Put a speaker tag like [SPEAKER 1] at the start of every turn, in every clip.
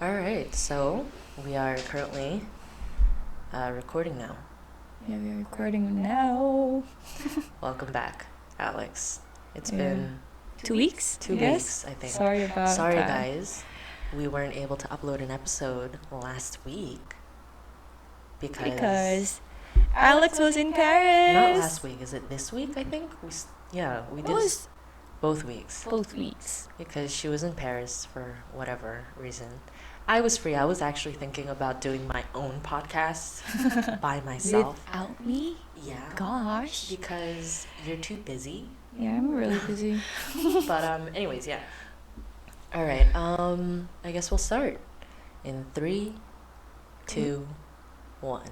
[SPEAKER 1] All right, so we are currently recording now.
[SPEAKER 2] Yeah, we're recording now.
[SPEAKER 1] Welcome back, Alex. It's
[SPEAKER 2] Yeah.
[SPEAKER 1] been
[SPEAKER 2] 2 weeks?
[SPEAKER 1] 2
[SPEAKER 2] Yes?
[SPEAKER 1] weeks, I think.
[SPEAKER 2] Sorry about
[SPEAKER 1] Sorry,
[SPEAKER 2] that.
[SPEAKER 1] guys. We weren't able to upload an episode last week
[SPEAKER 2] Because Alex was in Paris.
[SPEAKER 1] Not last week. Is it this week? I think we did
[SPEAKER 2] was
[SPEAKER 1] both weeks
[SPEAKER 2] both weeks.
[SPEAKER 1] because she was in Paris for whatever reason. I was free. I was actually thinking about doing my own podcast by myself.
[SPEAKER 2] Without me?
[SPEAKER 1] Yeah.
[SPEAKER 2] Gosh.
[SPEAKER 1] Because you're too busy.
[SPEAKER 2] Yeah, I'm really busy.
[SPEAKER 1] But anyways, yeah. All right. I guess we'll start in 3, 2, 1.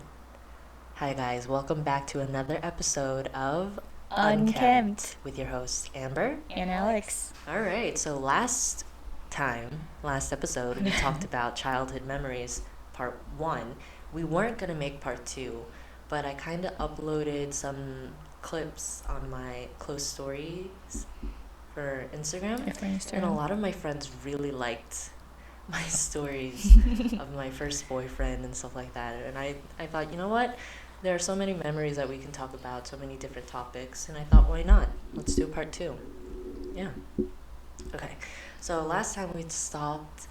[SPEAKER 1] Hi guys, welcome back to another episode of
[SPEAKER 2] Unkempt.
[SPEAKER 1] with your hosts Amber
[SPEAKER 2] And Alex.
[SPEAKER 1] All right, so last episode, we talked about childhood memories, part 1. We weren't going to make part 2, but I kind of uploaded some clips on my close stories for Instagram. And a lot of my friends really liked my stories of my first boyfriend and stuff like that. And I thought, you know what? There are so many memories that we can talk about, so many different topics. And I thought, why not? Let's do part 2. Yeah. Okay. So last time we talked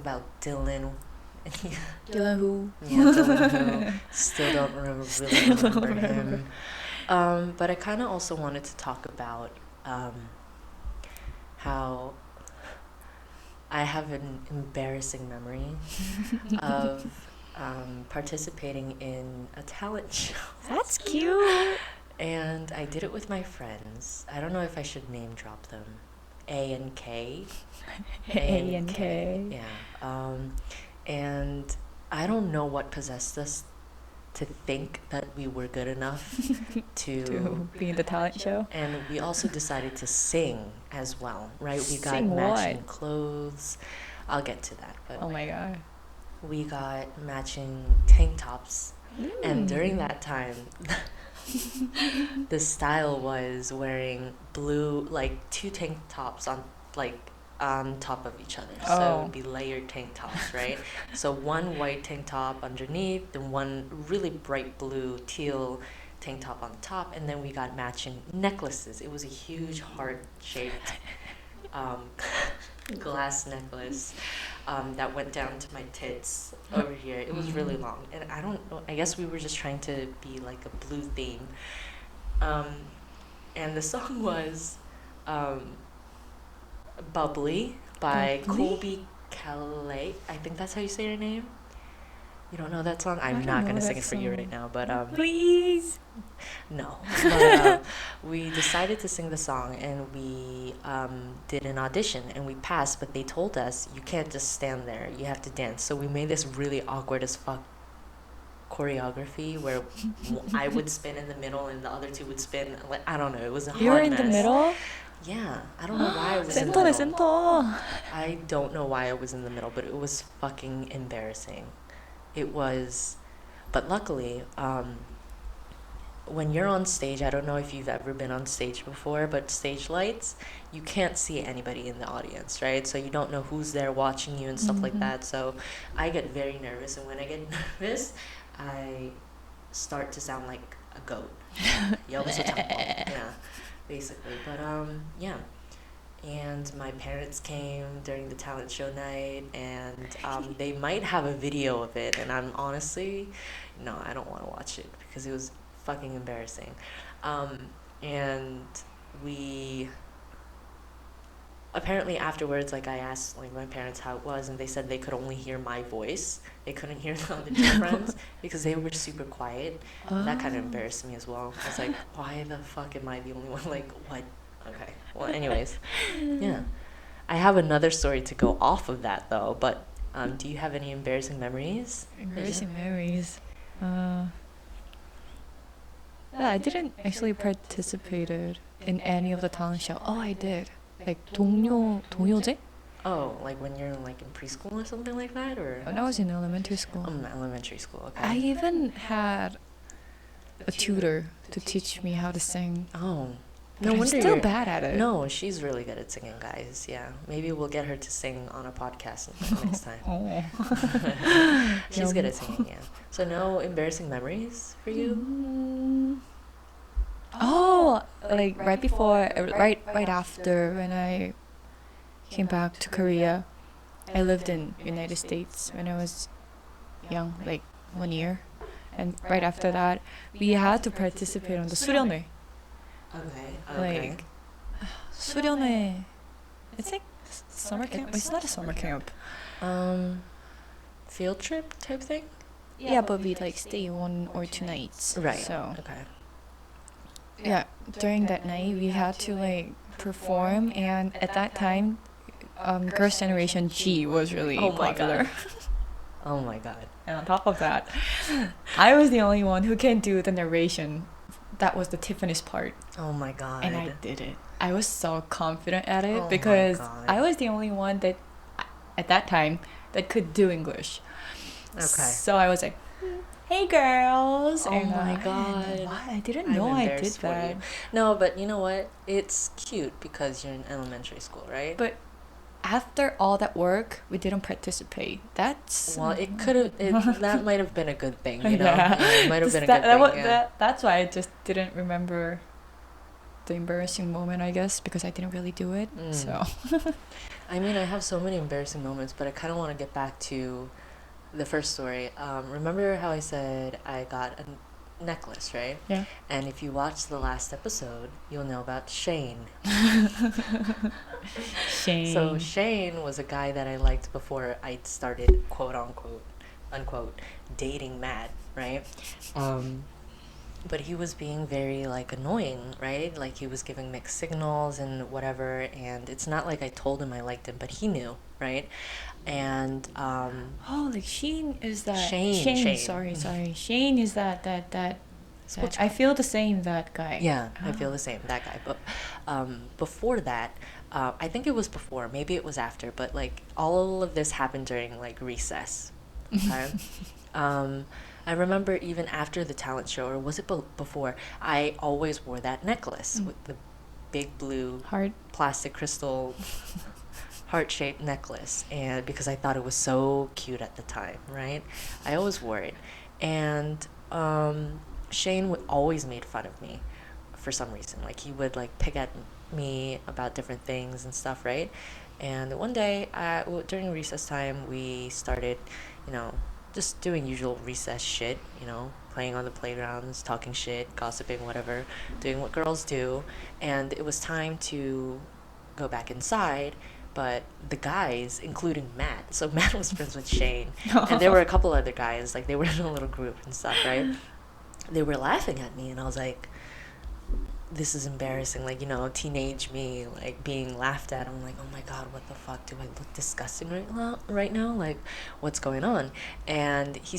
[SPEAKER 1] about Dylan.
[SPEAKER 2] Dylan who?
[SPEAKER 1] Yeah, Dylan who. Still don't remember him. But I kind of also wanted to talk about how I have an embarrassing memory of participating in a talent show.
[SPEAKER 2] That's cute.
[SPEAKER 1] And I did it with my friends. I don't know if I should name drop them. A and K.
[SPEAKER 2] A and K.
[SPEAKER 1] Yeah. And I don't know what possessed us to think that we were good enough to
[SPEAKER 2] be in the talent show.
[SPEAKER 1] And we also decided to sing as well, right? We got
[SPEAKER 2] Sing
[SPEAKER 1] matching
[SPEAKER 2] what?
[SPEAKER 1] clothes. I'll get to that. But
[SPEAKER 2] Oh my god.
[SPEAKER 1] we got matching tank tops. And during that time, the style was wearing blue, like 2 tank tops on top of each other. So it would be layered tank tops, right? So one white tank top underneath, and one really bright blue teal tank top on top, and then we got matching necklaces. It was a huge heart-shaped glass necklace that went down to my tits over here. It was really long, and I don't know, I guess we were just trying to be like a blue theme. And the song was Bubbly by Colby Calais. I think that's how you say her name. You don't know that song? I'm not going to sing it for you right now, but
[SPEAKER 2] Please.
[SPEAKER 1] no. But, we decided to sing the song, and we did an audition, and we passed, but they told us you can't just stand there, you have to dance. So we made this really awkward as fuck choreography where I would spin in the middle and the other 2 would spin. Like, I don't know, it was a hard
[SPEAKER 2] You were in
[SPEAKER 1] mess.
[SPEAKER 2] the middle?
[SPEAKER 1] Yeah, I don't know why I was in the middle.
[SPEAKER 2] 센터.
[SPEAKER 1] I don't know why I was in the middle, but it was fucking embarrassing. It was, but luckily, when you're on stage, I don't know if you've ever been on stage before, but stage lights, you can't see anybody in the audience, right? So you don't know who's there watching you and stuff like that. So I get very nervous, and when I get nervous, I start to sound like a goat. Yeah, basically. But yeah. And my parents came during the talent show night, and they might have a video of it, and I'm honestly, no, I don't want to watch it because it was fucking embarrassing. And we apparently afterwards, like, I asked like my parents how it was, and they said they could only hear my voice. They couldn't hear the other 2 friends because they were super quiet. That kind of embarrassed me as well. I was like, why the fuck am I the only one? Like, what? Okay. Well, anyways, yeah. I have another story to go off of that though, but do you have any embarrassing memories?
[SPEAKER 2] Embarrassing memories. Yeah, I didn't actually participated in any of the talent show. Oh, I did. Like 동요제?
[SPEAKER 1] Oh, like when you're like in preschool or something like that, or?
[SPEAKER 2] When I was in elementary school.
[SPEAKER 1] Elementary school. Okay.
[SPEAKER 2] I even had a tutor to teach me how to sing.
[SPEAKER 1] Oh.
[SPEAKER 2] But
[SPEAKER 1] No
[SPEAKER 2] I'm
[SPEAKER 1] wonder
[SPEAKER 2] still
[SPEAKER 1] you're.
[SPEAKER 2] bad at it.
[SPEAKER 1] No, she's really good at singing, guys. Yeah, maybe we'll get her to sing on a podcast next time.
[SPEAKER 2] Oh.
[SPEAKER 1] She's good at singing, yeah. So no embarrassing memories for you?
[SPEAKER 2] Mm. Oh, like right after when I came back to Korea, I lived in United States when I was young, like 1 year, and right after that, we had to participate on the 수련회.
[SPEAKER 1] Okay.
[SPEAKER 2] Like 수련회, it's like summer camp. It's not a summer camp.
[SPEAKER 1] Field trip type thing?
[SPEAKER 2] Yeah, but we like stay 1 or 2 nights.
[SPEAKER 1] Right.
[SPEAKER 2] So
[SPEAKER 1] Okay.
[SPEAKER 2] yeah, during that night we had to like perform, and at that time, Girls' Generation G was really
[SPEAKER 1] Oh my
[SPEAKER 2] popular.
[SPEAKER 1] God. Oh my god.
[SPEAKER 2] And on top of that, I was the only one who can do the narration. That was the Tiffany's part,
[SPEAKER 1] Oh my god.
[SPEAKER 2] and I did it. I was so confident at it
[SPEAKER 1] Oh my
[SPEAKER 2] because
[SPEAKER 1] God.
[SPEAKER 2] I was the only one that, at that time, that could do English.
[SPEAKER 1] Okay.
[SPEAKER 2] So I was like, "Hey girls!"
[SPEAKER 1] Oh
[SPEAKER 2] and,
[SPEAKER 1] my God.
[SPEAKER 2] What? I didn't
[SPEAKER 1] I'm
[SPEAKER 2] know I did
[SPEAKER 1] embarrassed for
[SPEAKER 2] that.
[SPEAKER 1] you. No, but you know what? It's cute because you're in elementary school, right?
[SPEAKER 2] But after all that work, we didn't participate. That's
[SPEAKER 1] Well, it could have. That might have been a good thing, you know.
[SPEAKER 2] Yeah.
[SPEAKER 1] It might have
[SPEAKER 2] Just
[SPEAKER 1] been a good thing. Yeah.
[SPEAKER 2] that's why I just didn't remember the embarrassing moment, I guess, because I didn't really do it.
[SPEAKER 1] Mm.
[SPEAKER 2] So
[SPEAKER 1] I mean, I have so many embarrassing moments, but I kind of want to get back to the first story. Remember how I said I got a necklace, right?
[SPEAKER 2] yeah.
[SPEAKER 1] And if you watch the last episode, you'll know about Shane.
[SPEAKER 2] Shame.
[SPEAKER 1] So Shane was a guy that I liked before I started quote unquote dating Matt, right? But he was being very like annoying, right? Like he was giving mixed signals and whatever, and it's not like I told him I liked him, but he knew, right? And
[SPEAKER 2] Oh, like Shane is that
[SPEAKER 1] Shane.
[SPEAKER 2] Sorry. Shane is that
[SPEAKER 1] Which
[SPEAKER 2] I feel the same, that guy.
[SPEAKER 1] yeah, I
[SPEAKER 2] Oh.
[SPEAKER 1] feel the same, that guy. But before that, I think it was before, maybe it was after, but like all of this happened during like recess. Okay. I remember even after the talent show, or was it before? I always wore that necklace with the big blue
[SPEAKER 2] Heart.
[SPEAKER 1] plastic crystal heart-shaped necklace, and because I thought it was so cute at the time, right? I always wore it, and Shane would always made fun of me for some reason. Like he would like pick at me about different things and stuff, right? And one day, during recess time, we started, you know, just doing usual recess shit, you know, playing on the playgrounds, talking shit, gossiping, whatever, doing what girls do. And it was time to go back inside, but the guys, including Matt, so Matt was friends with Shane, and there were a couple other guys, like they were in a little group and stuff, right? They were laughing at me, and I was like, this is embarrassing, like, you know, teenage me, like, being laughed at. I'm like, oh my god, what the fuck, do I look disgusting right now? Like, what's going on? And he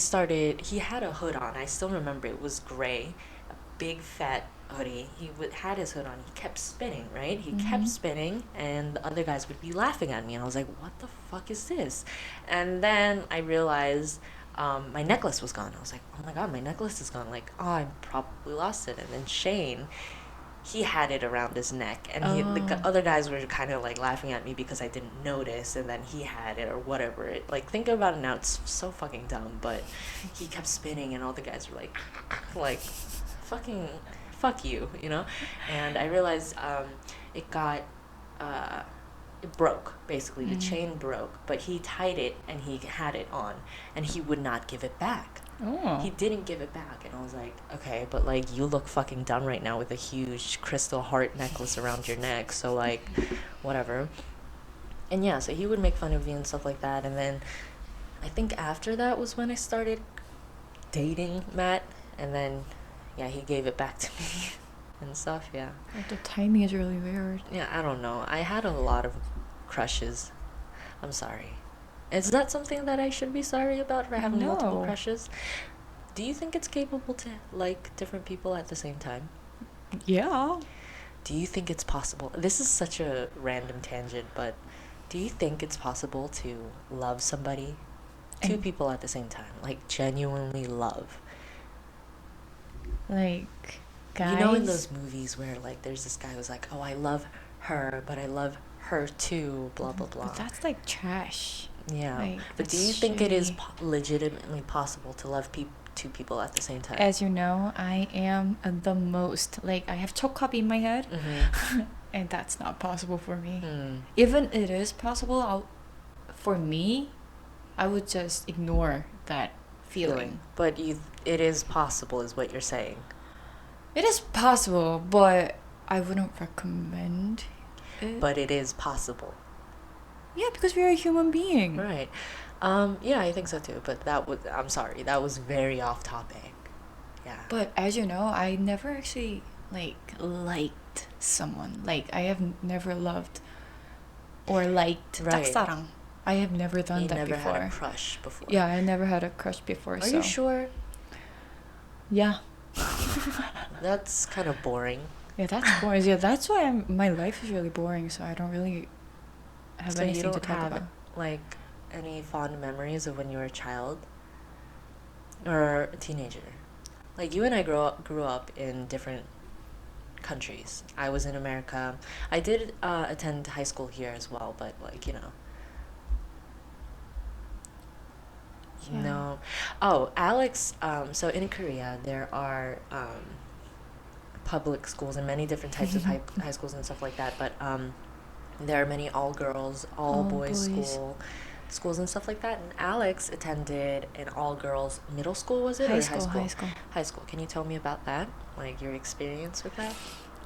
[SPEAKER 1] had a hood on, I still remember, it was gray, a big fat hoodie. He had his hood on, he kept spinning, right? He kept spinning, and the other guys would be laughing at me, and I was like, what the fuck is this? And then I realized my necklace was gone. I was like, oh my god, my necklace is gone. Like, oh, I probably lost it. And then Shane, he had it around his neck, and other guys were kind of like laughing at me because I didn't notice, and then he had it or whatever. Like, think about it now, it's so fucking dumb, but he kept spinning, and all the guys were like, fucking, fuck you, you know? And I realized it broke, basically. The chain broke, but he tied it, and he had it on, and he would not give it back.
[SPEAKER 2] Oh.
[SPEAKER 1] He didn't give it back, and I was like, okay, but like you look fucking dumb right now with a huge crystal heart necklace around your neck, so like whatever. And yeah, so he would make fun of me and stuff like that, and then I think after that was when I started dating Matt, and then yeah, he gave it back to me and stuff. Yeah,
[SPEAKER 2] The timing is really weird.
[SPEAKER 1] yeah, I don't know, I had a lot of crushes. I'm sorry. Is that something that I should be sorry about, for having multiple
[SPEAKER 2] No.
[SPEAKER 1] crushes? Do you think it's capable to like different people at the same time?
[SPEAKER 2] Yeah.
[SPEAKER 1] Do you think it's possible? This is such a random tangent, but do you think it's possible to love somebody, two
[SPEAKER 2] And-
[SPEAKER 1] people at the same time, like genuinely love?
[SPEAKER 2] Like,
[SPEAKER 1] You know, in
[SPEAKER 2] guys.
[SPEAKER 1] those movies where like there's this guy who's like, oh, I love her, but I love her too, blah blah blah.
[SPEAKER 2] But that's like trash.
[SPEAKER 1] Yeah.
[SPEAKER 2] Like,
[SPEAKER 1] But do
[SPEAKER 2] that's
[SPEAKER 1] you think it is
[SPEAKER 2] shitty.
[SPEAKER 1] legitimately possible to love two people at the same time?
[SPEAKER 2] As you know, I am the most like I have Chocobi in my head,
[SPEAKER 1] Mm-hmm.
[SPEAKER 2] and that's not possible for me.
[SPEAKER 1] Hmm.
[SPEAKER 2] Even it is possible, for me, I would just ignore that feeling.
[SPEAKER 1] But it is possible, is what you're saying.
[SPEAKER 2] It is possible, but I wouldn't recommend it.
[SPEAKER 1] But it is possible.
[SPEAKER 2] Yeah, because we are a human being.
[SPEAKER 1] Right. Yeah, I think so too. But I'm sorry, that was very off topic. Yeah.
[SPEAKER 2] But as you know, I never actually liked someone. Like I have never loved or liked
[SPEAKER 1] Right.
[SPEAKER 2] 짝사랑. I have never done
[SPEAKER 1] you
[SPEAKER 2] that
[SPEAKER 1] never
[SPEAKER 2] before.
[SPEAKER 1] had a crush before.
[SPEAKER 2] Yeah, I never had a crush before.
[SPEAKER 1] Are
[SPEAKER 2] so
[SPEAKER 1] you sure?
[SPEAKER 2] yeah,
[SPEAKER 1] That's kind of boring.
[SPEAKER 2] yeah, that's boring. Yeah, that's why my life is really boring. So I don't really have
[SPEAKER 1] So you
[SPEAKER 2] anything to
[SPEAKER 1] don't
[SPEAKER 2] talk
[SPEAKER 1] have
[SPEAKER 2] about.
[SPEAKER 1] like any fond memories of when you were a child or a teenager? Like you and I grew up in different countries. I was in America. I did attend high school here as well, but like, you know.
[SPEAKER 2] Yeah.
[SPEAKER 1] No. Oh, Alex, so in Korea there are public schools and many different types of high schools and stuff like that, but there are many all girls, all boys
[SPEAKER 2] boys.
[SPEAKER 1] schools and stuff like that. And Alex attended an all girls middle school, was it?
[SPEAKER 2] High
[SPEAKER 1] Or
[SPEAKER 2] school, high school.
[SPEAKER 1] High school. Can you tell me about that? Like your experience with that?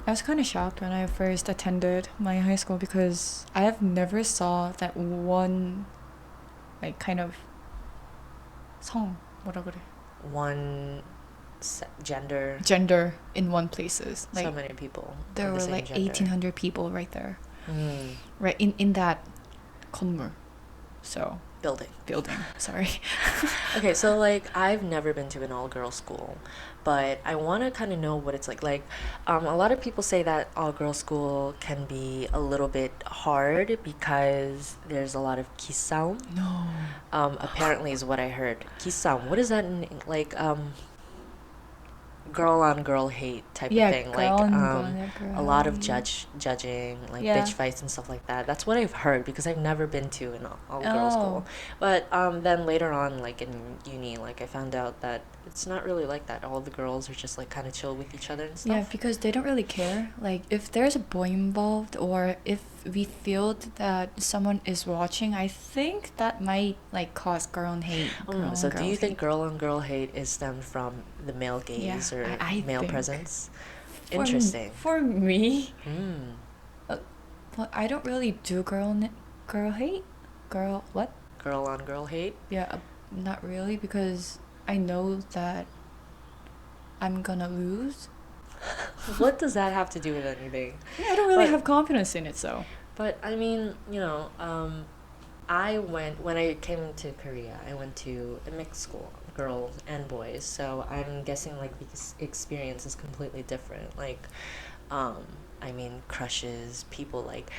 [SPEAKER 2] I was kind of shocked when I first attended my high school because I have never saw that one, like kind of 성 뭐라 그래?
[SPEAKER 1] One gender.
[SPEAKER 2] Gender in one places. Like
[SPEAKER 1] So many people.
[SPEAKER 2] there
[SPEAKER 1] of the
[SPEAKER 2] were
[SPEAKER 1] same
[SPEAKER 2] like
[SPEAKER 1] gender.
[SPEAKER 2] 1,800 people right there,
[SPEAKER 1] Mm,
[SPEAKER 2] right in that 건물. So building. Sorry.
[SPEAKER 1] okay, so like I've never been to an all-girl school, but I want to kind of know what it's like. Like, a lot of people say that all-girl school can be a little bit hard because there's a lot of kisaum.
[SPEAKER 2] No.
[SPEAKER 1] Apparently is what I heard. Kisaum. What is that in, like girl on girl hate type
[SPEAKER 2] Yeah,
[SPEAKER 1] of thing?
[SPEAKER 2] girl
[SPEAKER 1] Like
[SPEAKER 2] on girl
[SPEAKER 1] a lot of
[SPEAKER 2] hate.
[SPEAKER 1] judging, like
[SPEAKER 2] Yeah.
[SPEAKER 1] bitch fights and stuff like that. That's what I've heard because I've never been to an all girl school.
[SPEAKER 2] Oh.
[SPEAKER 1] But then later on, like in uni, like I found out that it's not really like that. All the girls are just like kind of chill with each other and stuff.
[SPEAKER 2] Yeah, because they don't really care. Like, if there's a boy involved, or if we feel that someone is watching, I think that might like cause girl on hate. Girl
[SPEAKER 1] So
[SPEAKER 2] on
[SPEAKER 1] do you
[SPEAKER 2] girl
[SPEAKER 1] think
[SPEAKER 2] hate.
[SPEAKER 1] girl on girl hate is stemmed from the male gaze
[SPEAKER 2] Yeah,
[SPEAKER 1] or
[SPEAKER 2] I
[SPEAKER 1] male
[SPEAKER 2] think.
[SPEAKER 1] presence?
[SPEAKER 2] For
[SPEAKER 1] Interesting.
[SPEAKER 2] For me,
[SPEAKER 1] Mm.
[SPEAKER 2] well, I don't really do girl hate. Girl what?
[SPEAKER 1] Girl on girl hate?
[SPEAKER 2] Yeah, not really, because I know that I'm gonna lose.
[SPEAKER 1] What does that have to do with anything?
[SPEAKER 2] Yeah, I don't really
[SPEAKER 1] But-
[SPEAKER 2] have confidence in it, so.
[SPEAKER 1] But I mean, you know, when I came to Korea, I went to a mixed school, girls and boys. So I'm guessing like the experience is completely different. Like, I mean, crushes, people like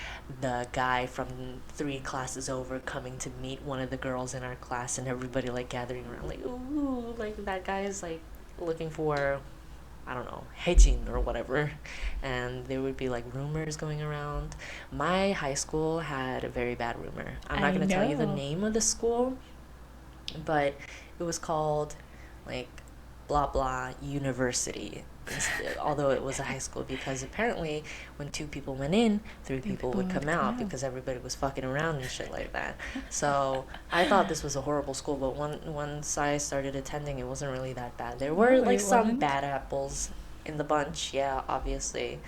[SPEAKER 1] the guy from 3 classes over coming to meet one of the girls in our class, and everybody like gathering around, like, ooh, like that guy is like looking for, I don't know, Haejin or whatever. And there would be like rumors going around. My high school had a very bad rumor. I'm not
[SPEAKER 2] I
[SPEAKER 1] going to tell you the
[SPEAKER 2] know.
[SPEAKER 1] name of the school, but it was called like blah blah university, although it was a high school, because apparently when 2 people went in, 3 people would come out because everybody was fucking around and shit like that. So I thought this was a horrible school, but once I started attending, it wasn't really that bad. There were
[SPEAKER 2] No,
[SPEAKER 1] like
[SPEAKER 2] it
[SPEAKER 1] some
[SPEAKER 2] wasn't?
[SPEAKER 1] bad apples in the bunch, yeah, obviously,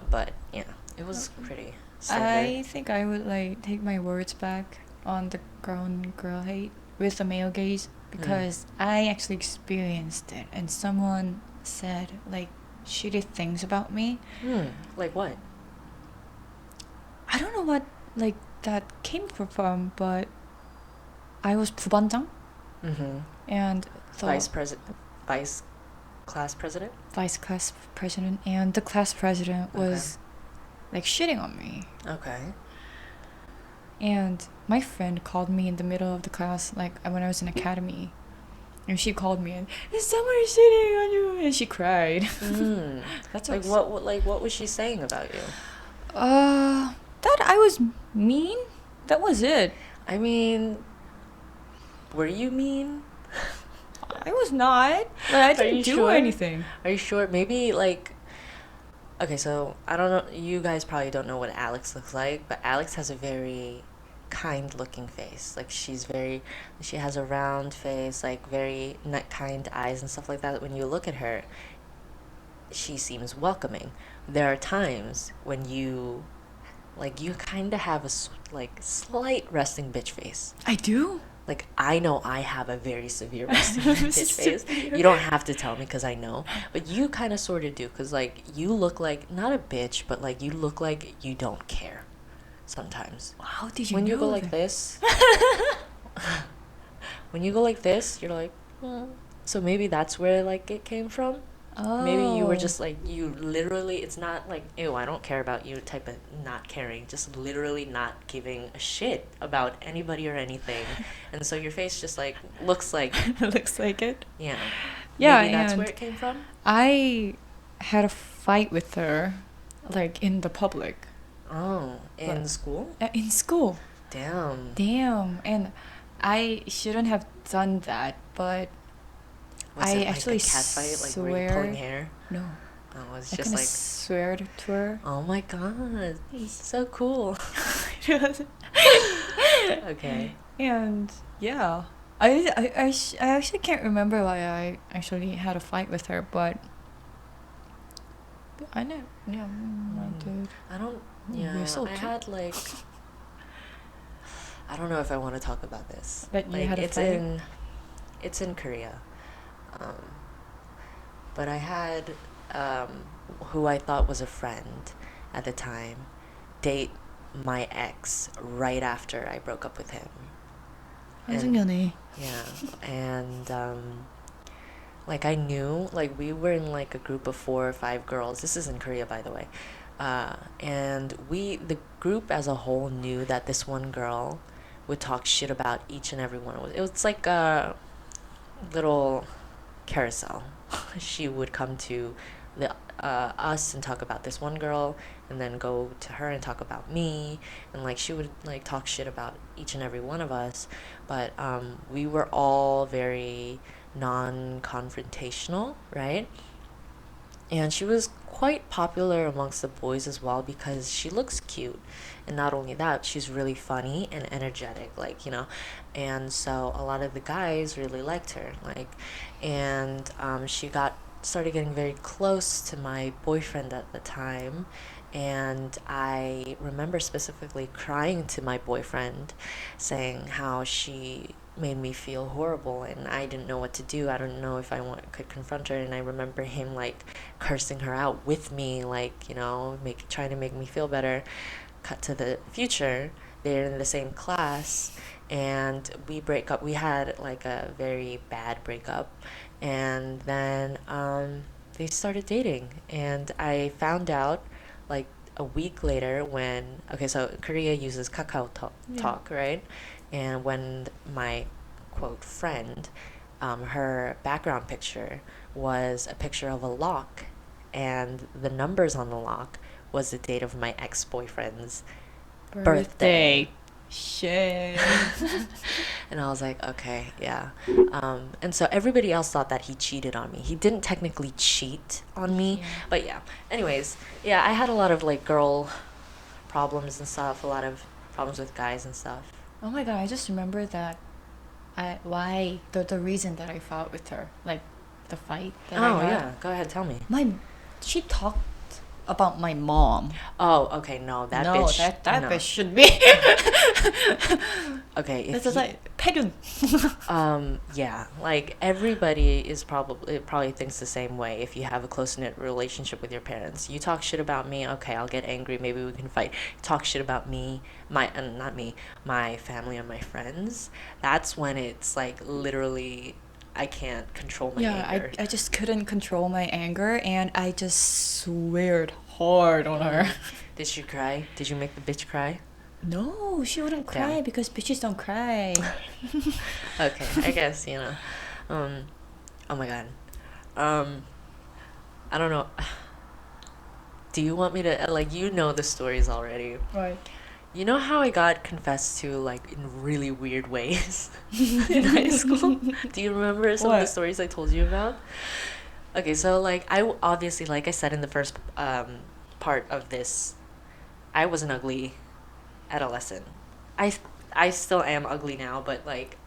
[SPEAKER 1] but yeah, it was pretty standard.
[SPEAKER 2] I think I would like take my words back on the girl on girl hate with the male gaze, because I actually experienced it, and someone said like shitty things about me.
[SPEAKER 1] Like what?
[SPEAKER 2] I don't know what like that came from, but I was 부반장,
[SPEAKER 1] Mm-hmm.
[SPEAKER 2] and the
[SPEAKER 1] Vice class president?
[SPEAKER 2] vice class president, and the class president
[SPEAKER 1] Okay.
[SPEAKER 2] was like shitting on me.
[SPEAKER 1] Okay.
[SPEAKER 2] And my friend called me in the middle of the class, like when I was in academy, And she called me and, is somebody sitting on you? And she cried.
[SPEAKER 1] Mm.
[SPEAKER 2] That's
[SPEAKER 1] Like what was she saying about you?
[SPEAKER 2] That I was mean. That was it.
[SPEAKER 1] I mean, were you mean?
[SPEAKER 2] I was not. But I didn't
[SPEAKER 1] you
[SPEAKER 2] do
[SPEAKER 1] sure?
[SPEAKER 2] anything.
[SPEAKER 1] Are you sure? Maybe like. Okay, so I don't know. You guys probably don't know what Alex looks like, but Alex has a very kind-looking face. Like she has a round face, like very kind eyes and stuff like that. When you look at her, she seems welcoming. There are times when you kind of have a like slight resting bitch face.
[SPEAKER 2] I do?
[SPEAKER 1] Like, I know I have a very severe resting bitch face. You don't have to tell me because I know. But you kind of sort of do because, like, you look like, not a bitch, but, like, you look like you don't care sometimes.
[SPEAKER 2] How did you
[SPEAKER 1] When
[SPEAKER 2] know
[SPEAKER 1] you go like
[SPEAKER 2] that?
[SPEAKER 1] this, when you go like this, you're like, so maybe that's where, like, it came from. Maybe you were just like, you literally, it's not like, ew, I don't care about you type of not caring, just literally not giving a shit about anybody or anything. And so your face just like looks like,
[SPEAKER 2] Looks like it.
[SPEAKER 1] yeah.
[SPEAKER 2] Yeah,
[SPEAKER 1] Maybe that's
[SPEAKER 2] and
[SPEAKER 1] where it came from.
[SPEAKER 2] I had a fight with her, like in the public.
[SPEAKER 1] Oh, in
[SPEAKER 2] What?
[SPEAKER 1] school?
[SPEAKER 2] In school.
[SPEAKER 1] Damn.
[SPEAKER 2] Damn. And I shouldn't have done that, but
[SPEAKER 1] Was
[SPEAKER 2] I
[SPEAKER 1] it like
[SPEAKER 2] actually
[SPEAKER 1] a cat fight? Like were you
[SPEAKER 2] swear-
[SPEAKER 1] pulling hair?
[SPEAKER 2] no.
[SPEAKER 1] Oh, it's
[SPEAKER 2] I
[SPEAKER 1] just
[SPEAKER 2] kind of
[SPEAKER 1] like,
[SPEAKER 2] swear to her.
[SPEAKER 1] oh my god, so cool. Okay.
[SPEAKER 2] And yeah, I actually can't remember why I actually had a fight with her, but I know. Yeah, I did.
[SPEAKER 1] I don't.
[SPEAKER 2] Ooh,
[SPEAKER 1] Yeah,
[SPEAKER 2] we're so
[SPEAKER 1] I had like. I don't know if I want to talk about this.
[SPEAKER 2] But you
[SPEAKER 1] like,
[SPEAKER 2] had a
[SPEAKER 1] it's
[SPEAKER 2] fight?
[SPEAKER 1] it's in Korea. But I had who I thought was a friend at the time date my ex right after I broke up with him.
[SPEAKER 2] 한승연애.
[SPEAKER 1] Yeah, and like I knew, like we were in like a group of 4 or 5 girls. This is in Korea, by the way. And the group as a whole knew that this one girl would talk shit about each and every one. It was like a little carousel. She would come to the us and talk about this one girl, and then go to her and talk about me, and like she would like talk shit about each and every one of us. But we were all very non-confrontational, right? And she was quite popular amongst the boys as well because she looks cute. And not only that, she's really funny and energetic, like, you know. And so a lot of the guys really liked her. Like, and she started getting very close to my boyfriend at the time. And I remember specifically crying to my boyfriend, saying how she made me feel horrible and I didn't know what to do. I don't know if could confront her. And I remember him like cursing her out with me, like, you know, trying to make me feel better. Cut to the future, they're in the same class and we break up. We had like a very bad breakup, and then they started dating, and I found out like a week later when, okay, so Korea uses Kakao Talk, right? And when my quote friend, her background picture was a picture of a lock, and the numbers on the lock was the date of my ex-boyfriend's birthday.
[SPEAKER 2] Shit.
[SPEAKER 1] And I was like, okay, yeah. And so everybody else thought that he cheated on me. He didn't technically cheat on me,
[SPEAKER 2] Yeah.
[SPEAKER 1] but yeah. Anyways, yeah, I had a lot of like girl problems and stuff, a lot of problems with guys and stuff.
[SPEAKER 2] Oh my god, I just remember that the reason that I fought with her, like the fight that I
[SPEAKER 1] Oh
[SPEAKER 2] had.
[SPEAKER 1] yeah, go ahead, tell me.
[SPEAKER 2] She talked about my mom.
[SPEAKER 1] Oh, okay, no, that
[SPEAKER 2] no,
[SPEAKER 1] bitch.
[SPEAKER 2] that
[SPEAKER 1] no.
[SPEAKER 2] bitch should be.
[SPEAKER 1] Okay, if
[SPEAKER 2] This is
[SPEAKER 1] you-
[SPEAKER 2] like 패륜.
[SPEAKER 1] yeah, like everybody probably thinks the same way. If you have a close-knit relationship with your parents, you talk shit about me, okay, I'll get angry, maybe we can fight. Talk shit about me, not me, my family and my friends, that's when it's like literally I can't control my anger.
[SPEAKER 2] I just couldn't control my anger and I just sweared hard on her.
[SPEAKER 1] Did she cry? Did you make the bitch cry?
[SPEAKER 2] No, she wouldn't cry
[SPEAKER 1] Damn.
[SPEAKER 2] because bitches don't cry.
[SPEAKER 1] Okay, I guess, you know. Oh my god. Um, I don't know. Do you want me to like you know the stories already?
[SPEAKER 2] Right.
[SPEAKER 1] You know how I got confessed to like in really weird ways in high school? Do you remember some of the
[SPEAKER 2] What?
[SPEAKER 1] stories I told you about? Okay, so like obviously like I said in the first part of this, I was an ugly adolescent. I I still am ugly now, but like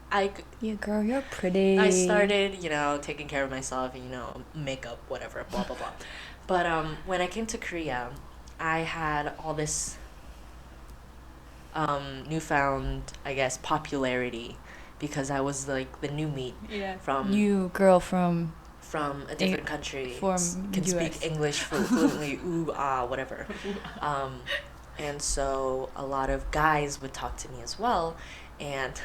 [SPEAKER 2] Yeah, girl, you're pretty.
[SPEAKER 1] I started, taking care of myself, makeup, whatever, blah blah blah. But when I came to Korea, I had all this newfound, I guess, popularity because I was like the new meat
[SPEAKER 2] Yeah.
[SPEAKER 1] from
[SPEAKER 2] New girl from
[SPEAKER 1] a different country,
[SPEAKER 2] from
[SPEAKER 1] can
[SPEAKER 2] US.
[SPEAKER 1] speak English fluently, ooh ah whatever. And so a lot of guys would talk to me as well, and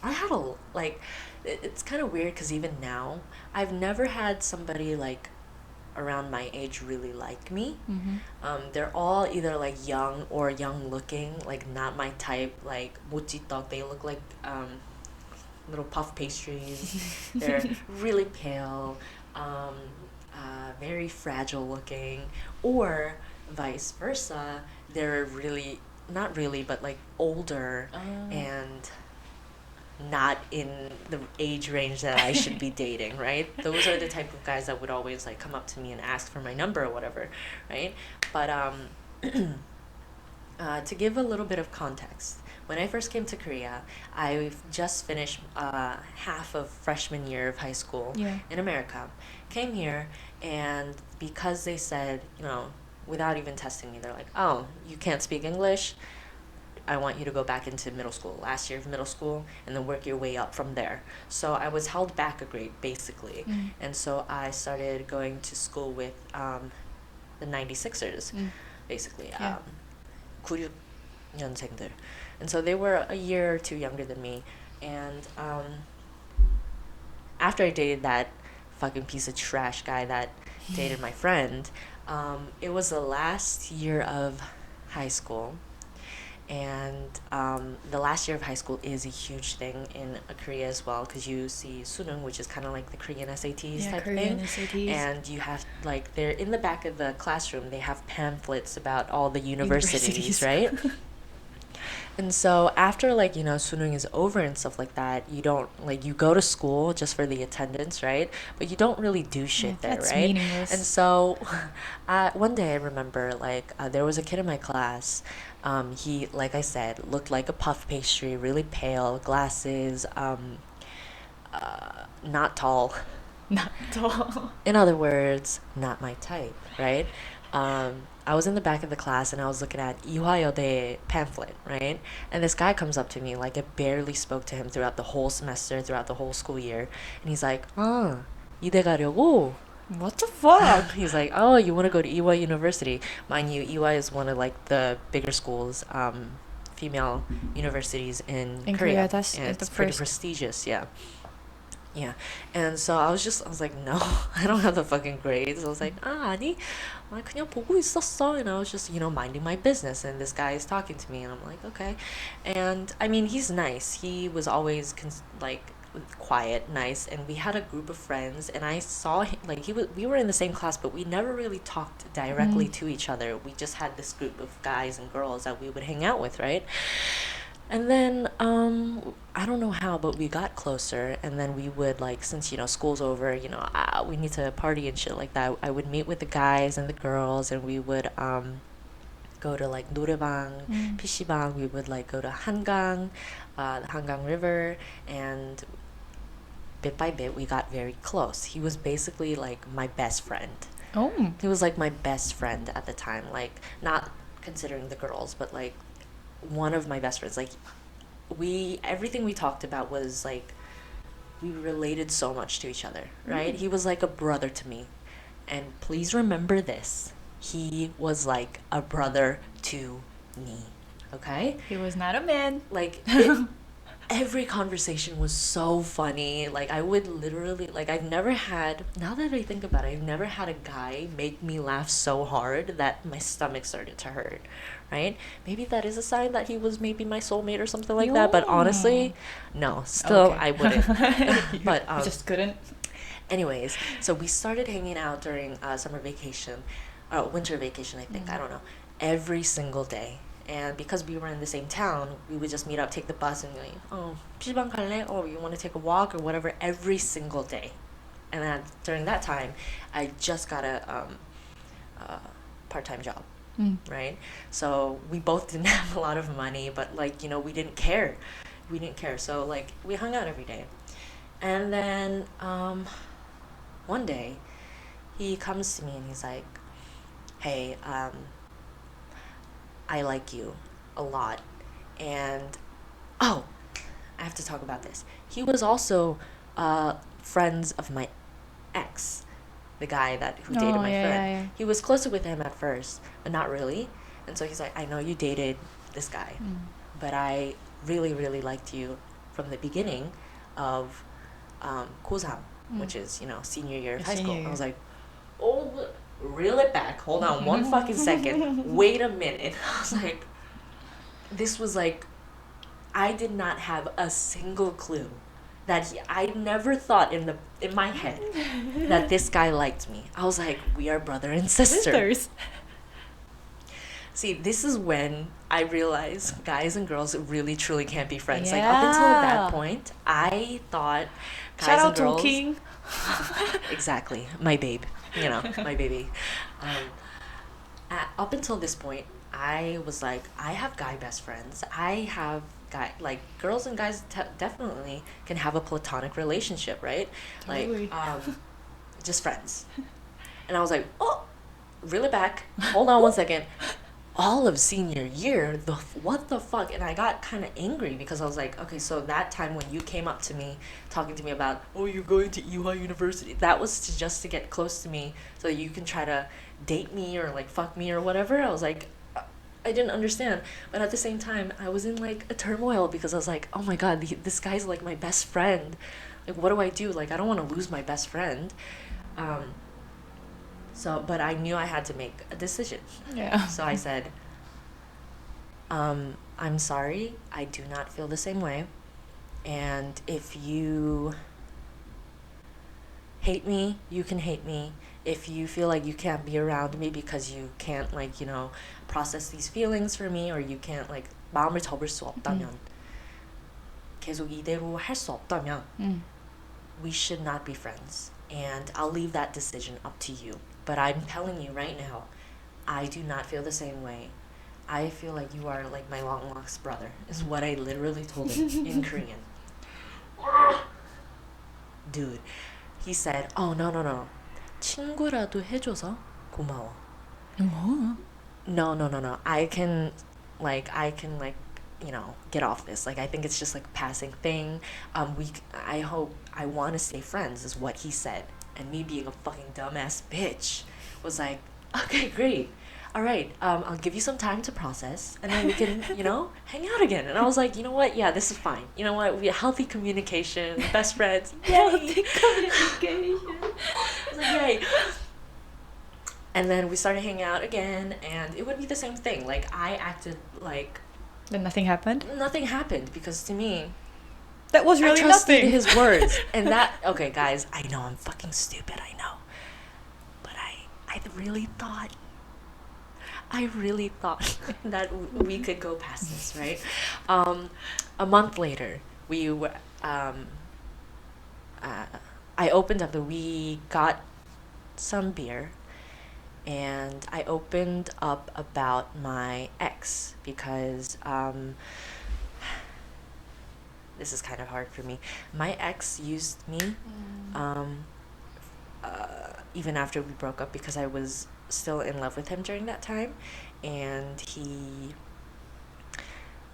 [SPEAKER 1] I had like it's kind of weird because even now I've never had somebody like around my age really like me.
[SPEAKER 2] Mm-hmm.
[SPEAKER 1] They're all either like young or young looking, like not my type, like mochitok. They look like little puff pastries. They're really pale, very fragile looking, or vice versa. They're really, not really, but like older and not in the age range that I should be dating, right? Those are the type of guys that would always like come up to me and ask for my number or whatever, right? But to give a little bit of context, when I first came to Korea, I just finished half of freshman year of high school
[SPEAKER 2] Yeah.
[SPEAKER 1] in America. Came here, and because they said, without even testing me, they're like, oh, you can't speak English? I want you to go back into middle school, last year of middle school, and then work your way up from there. So I was held back a grade, basically.
[SPEAKER 2] Mm.
[SPEAKER 1] And so I started going to school with the 96ers,
[SPEAKER 2] Mm.
[SPEAKER 1] basically.
[SPEAKER 2] Yeah.
[SPEAKER 1] 96년생들. And so they were a year or two younger than me. And after I dated that fucking piece of trash guy that dated my friend, it was the last year of high school. And the last year of high school is a huge thing in Korea as well, because you see Suneung, which is kind of like the Korean SATs
[SPEAKER 2] Yeah,
[SPEAKER 1] type
[SPEAKER 2] Korean
[SPEAKER 1] thing.
[SPEAKER 2] SATs.
[SPEAKER 1] And you have like they're in the back of the classroom. They have pamphlets about all the universities, right? And so after like Suneung is over and stuff like that, you don't like you go to school just for the attendance, right? But you don't really do shit there,
[SPEAKER 2] That's
[SPEAKER 1] right?
[SPEAKER 2] meaningless.
[SPEAKER 1] And so one day I remember like there was a kid in my class. He, like I said, looked like a puff pastry, really pale, glasses, not tall.
[SPEAKER 2] Not tall.
[SPEAKER 1] In other words, not my type, right? I was in the back of the class and I was looking at Iwayode pamphlet, right? And this guy comes up to me, like I barely spoke to him throughout the whole semester, throughout the whole school year. And he's like, 이대 가려고?
[SPEAKER 2] What the fuck?
[SPEAKER 1] He's like, oh, you want to go to Iwa University. Mind you, Iwa is one of like the bigger schools, female universities in
[SPEAKER 2] In
[SPEAKER 1] Korea.
[SPEAKER 2] Korea, that's
[SPEAKER 1] And
[SPEAKER 2] the
[SPEAKER 1] it's pretty
[SPEAKER 2] first.
[SPEAKER 1] prestigious, yeah. Yeah. And so I was like, no, I don't have the fucking grades. I was like, 아니, 그냥 보고 있었어. And I was just, minding my business. And this guy is talking to me. And I'm like, okay. And I mean, he's nice. He was always like quiet, nice. And we had a group of friends. And I saw him, like, we were in the same class, but we never really talked directly to each other. We just had this group of guys and girls that we would hang out with, right? And then I don't know how, but we got closer, and then we would like since school's over, we need to party and shit like that. I would meet with the guys and the girls, and we would go to like 노래방, PC방. We would like go to Hangang, the Hangang River, and bit by bit we got very close. He was basically like my best friend.
[SPEAKER 2] Oh.
[SPEAKER 1] He was like my best friend at the time, like not considering the girls, but like one of my best friends. Like everything we talked about was like we related so much to each other, right? He was like a brother to me. And please remember this. He was like a brother to me. Okay?
[SPEAKER 2] He was not a man.
[SPEAKER 1] Like every conversation was so funny. Like I would literally like I've never had now that I think about it, I've never had a guy make me laugh so hard that my stomach started to hurt. Right? Maybe that is a sign that he was maybe my soulmate or something like that. But honestly, no, still
[SPEAKER 2] Okay.
[SPEAKER 1] I wouldn't. But
[SPEAKER 2] You just couldn't.
[SPEAKER 1] anyways, so we started hanging out during summer vacation, winter vacation, I think. I don't know. Every single day. And because we were in the same town, we would just meet up, take the bus, and be like, oh, PC방 갈래? Oh, you want to take a walk or whatever, every single day. And then during that time, I just got a part-time job,
[SPEAKER 2] Mm.
[SPEAKER 1] right? So we both didn't have a lot of money, but like, we didn't care. We didn't care. So like, we hung out every day. And then one day, he comes to me and he's like, hey, I like you a lot. And, oh, I have to talk about this. He was also friends of my ex, the guy who dated
[SPEAKER 2] Oh,
[SPEAKER 1] my
[SPEAKER 2] yeah,
[SPEAKER 1] friend.
[SPEAKER 2] yeah, yeah.
[SPEAKER 1] He was closer with him at first, but not really. And so he's like, I know you dated this guy,
[SPEAKER 2] Mm.
[SPEAKER 1] but I really, really liked you from the beginning of 고3, which is, senior year of high school.
[SPEAKER 2] Senior
[SPEAKER 1] I was
[SPEAKER 2] year.
[SPEAKER 1] like, oh, reel it back. Hold on one fucking second. Wait a minute. I was like, this was like, I did not have a single clue that I never thought in my head that this guy liked me. I was like, we are brother and sister.
[SPEAKER 2] Sisters.
[SPEAKER 1] See, this is when I realized guys and girls really truly can't be friends. Like up until that
[SPEAKER 2] Yeah.
[SPEAKER 1] point, I thought guys
[SPEAKER 2] Shout
[SPEAKER 1] and
[SPEAKER 2] out to
[SPEAKER 1] girls
[SPEAKER 2] King.
[SPEAKER 1] exactly my babe, my baby. Up until this point, I was like, I have guy best friends. I have guy like girls and guys definitely can have a platonic relationship, right?
[SPEAKER 2] Totally.
[SPEAKER 1] Like just friends. And I was like, oh, reel it back. Hold on one second. All of senior year, what the fuck? And I got kind of angry because I was like, okay, so that time when you came up to me, talking to me about, oh, you're going to Ewha University, that was just to get close to me so that you can try to date me or like fuck me or whatever. I was like, I didn't understand. But at the same time, I was in like a turmoil because I was like, oh my god, this guy's like my best friend. Like, what do I do? Like, I don't want to lose my best friend. But I knew I had to make a decision.
[SPEAKER 2] Yeah.
[SPEAKER 1] So I said, I'm sorry, I do not feel the same way. And if you hate me, you can hate me. If you feel like you can't be around me because you can't, like, process these feelings for me, or you can't, like, 마음을 접을 수 없다면, 계속 이대로 할 수 없다면,
[SPEAKER 2] Mm.
[SPEAKER 1] we should not be friends. And I'll leave that decision up to you. But I'm telling you right now, I do not feel the same way. I feel like you are like my long lost brother, is what I literally told him in Korean. Dude, he said, oh, no. 친구라도 해줘서 고마워.
[SPEAKER 2] Oh.
[SPEAKER 1] No. I can get off this. Like, I think it's just like a passing thing. I want to stay friends, is what he said. And me being a fucking dumbass bitch was like, okay, great. All right, I'll give you some time to process, and then we can, hang out again. And I was like, you know what? Yeah, this is fine. You know what? We have healthy communication, best friends. Yay!
[SPEAKER 2] Healthy communication.
[SPEAKER 1] I was like, yay. And then we started hanging out again, and it would be the same thing. Like, I acted like
[SPEAKER 2] Then nothing happened.
[SPEAKER 1] nothing happened, because to me,
[SPEAKER 2] That was really
[SPEAKER 1] I trusted
[SPEAKER 2] nothing.
[SPEAKER 1] his words. And that, okay, guys, I know I'm fucking stupid, I know. But I really thought that we could go past this, right? A month later, we were, I opened up, we got some beer, and I opened up about my ex because, this is kind of hard for me. My ex used me, even after we broke up, because I was still in love with him during that time, and he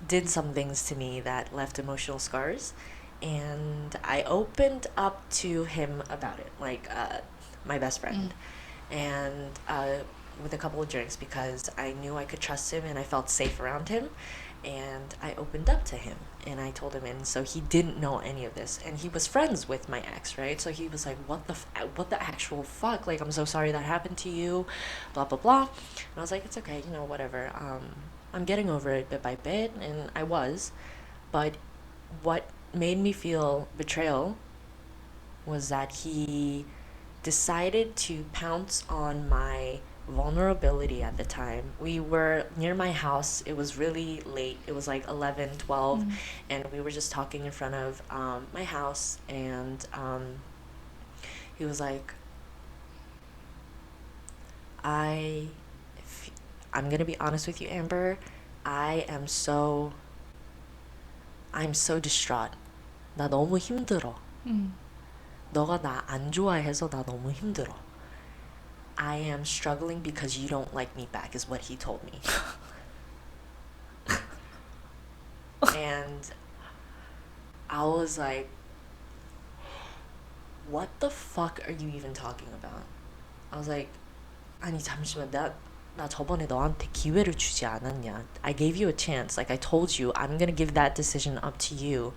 [SPEAKER 1] did some things to me that left emotional scars, and I opened up to him about it, like my best friend, and with a couple of drinks, because I knew I could trust him and I felt safe around him, and I opened up to him, and I told him, and so he didn't know any of this, and he was friends with my ex, right? So he was like, what the actual fuck? Like, I'm so sorry that happened to you, blah blah blah. And I was like, it's okay, you know, whatever. I'm getting over it bit by bit, and I was, but what made me feel betrayal was that he decided to pounce on my vulnerability at the time. We were near my house. It was really late. It was like 11, 12, and we were just talking in front of my house, and he was like, I, I'm gonna be honest with you, Amber. I'm so distraught. 나 너무 힘들어. 너가 나 안 좋아해서 나 너무 힘들어. I am struggling because you don't like me back, is what he told me. And I was like, what the fuck are you even talking about? I was like, 아니 잠시만, 나 저번에 너한테 기회를 주지 않았냐? I gave you a chance. Like I told you, I'm gonna give that decision up to you.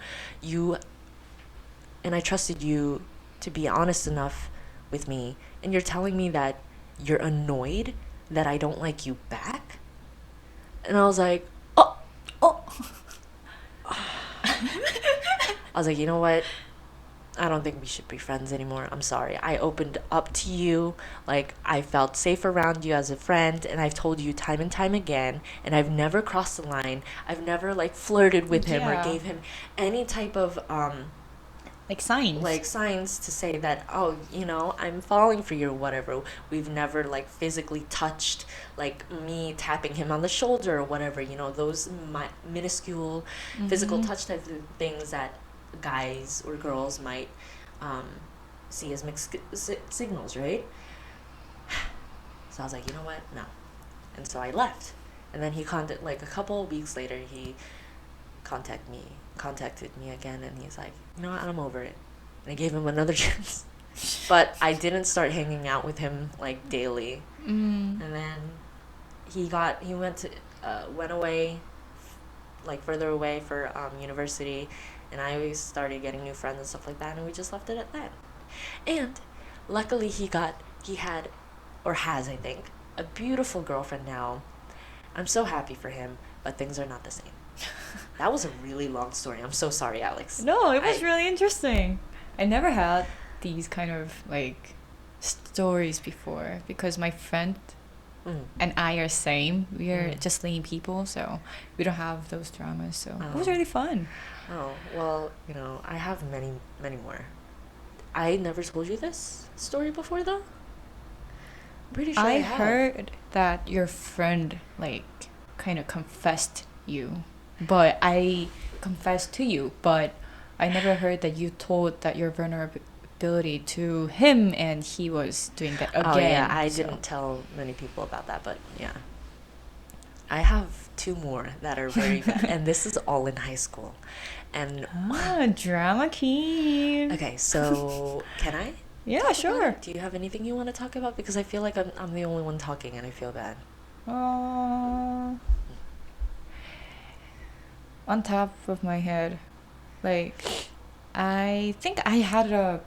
[SPEAKER 1] And I trusted you to be honest enough with me, and you're telling me that you're annoyed that I don't like you back? And I was like, oh. I was like, you know what? I don't think we should be friends anymore. I'm sorry. I opened up to you. Like, I felt safe around you as a friend, and I've told you time and time again, and I've never crossed the line. I've never, like, flirted with him or gave him any type of,
[SPEAKER 2] like signs
[SPEAKER 1] to say that, oh, you know, I'm falling for you or whatever. We've never, like, physically touched, like, me tapping him on the shoulder or whatever, you know, those minuscule physical touch type of things that guys or girls might see as mixed signals, right? So I was like, you know what? No. And so I left. And then he like a couple of weeks later, he contacted me again, and he's like, you know what? I'm over it. And I gave him another chance. But I didn't start hanging out with him like daily. And then he went away, like further away for university, and I started getting new friends and stuff like that, and we just left it at that. And luckily he had, or has, I think, a beautiful girlfriend now. I'm so happy for him, but things are not the same. That was a really long story. I'm so sorry, Alex.
[SPEAKER 2] No, it was really interesting. I never had these kind of like stories before, because my friend and I are same. We are just lame people, so we don't have those dramas. So it was really fun.
[SPEAKER 1] Oh, well, you know, I have many, many more. I never told you this story before, though. I'm pretty sure I have.
[SPEAKER 2] Heard that your friend like kind of confessed you, but I confessed to you, but I never heard that you told that your vulnerability to him, and he was doing that again.
[SPEAKER 1] Oh yeah, I didn't tell many people about that, but yeah. I have two more that are very bad, and this is all in high school. And
[SPEAKER 2] drama queen.
[SPEAKER 1] Okay, so can I?
[SPEAKER 2] Yeah, sure.
[SPEAKER 1] Do you have anything you want to talk about? Because I feel like I'm the only one talking, and I feel bad.
[SPEAKER 2] On top of my head, like, I think I had a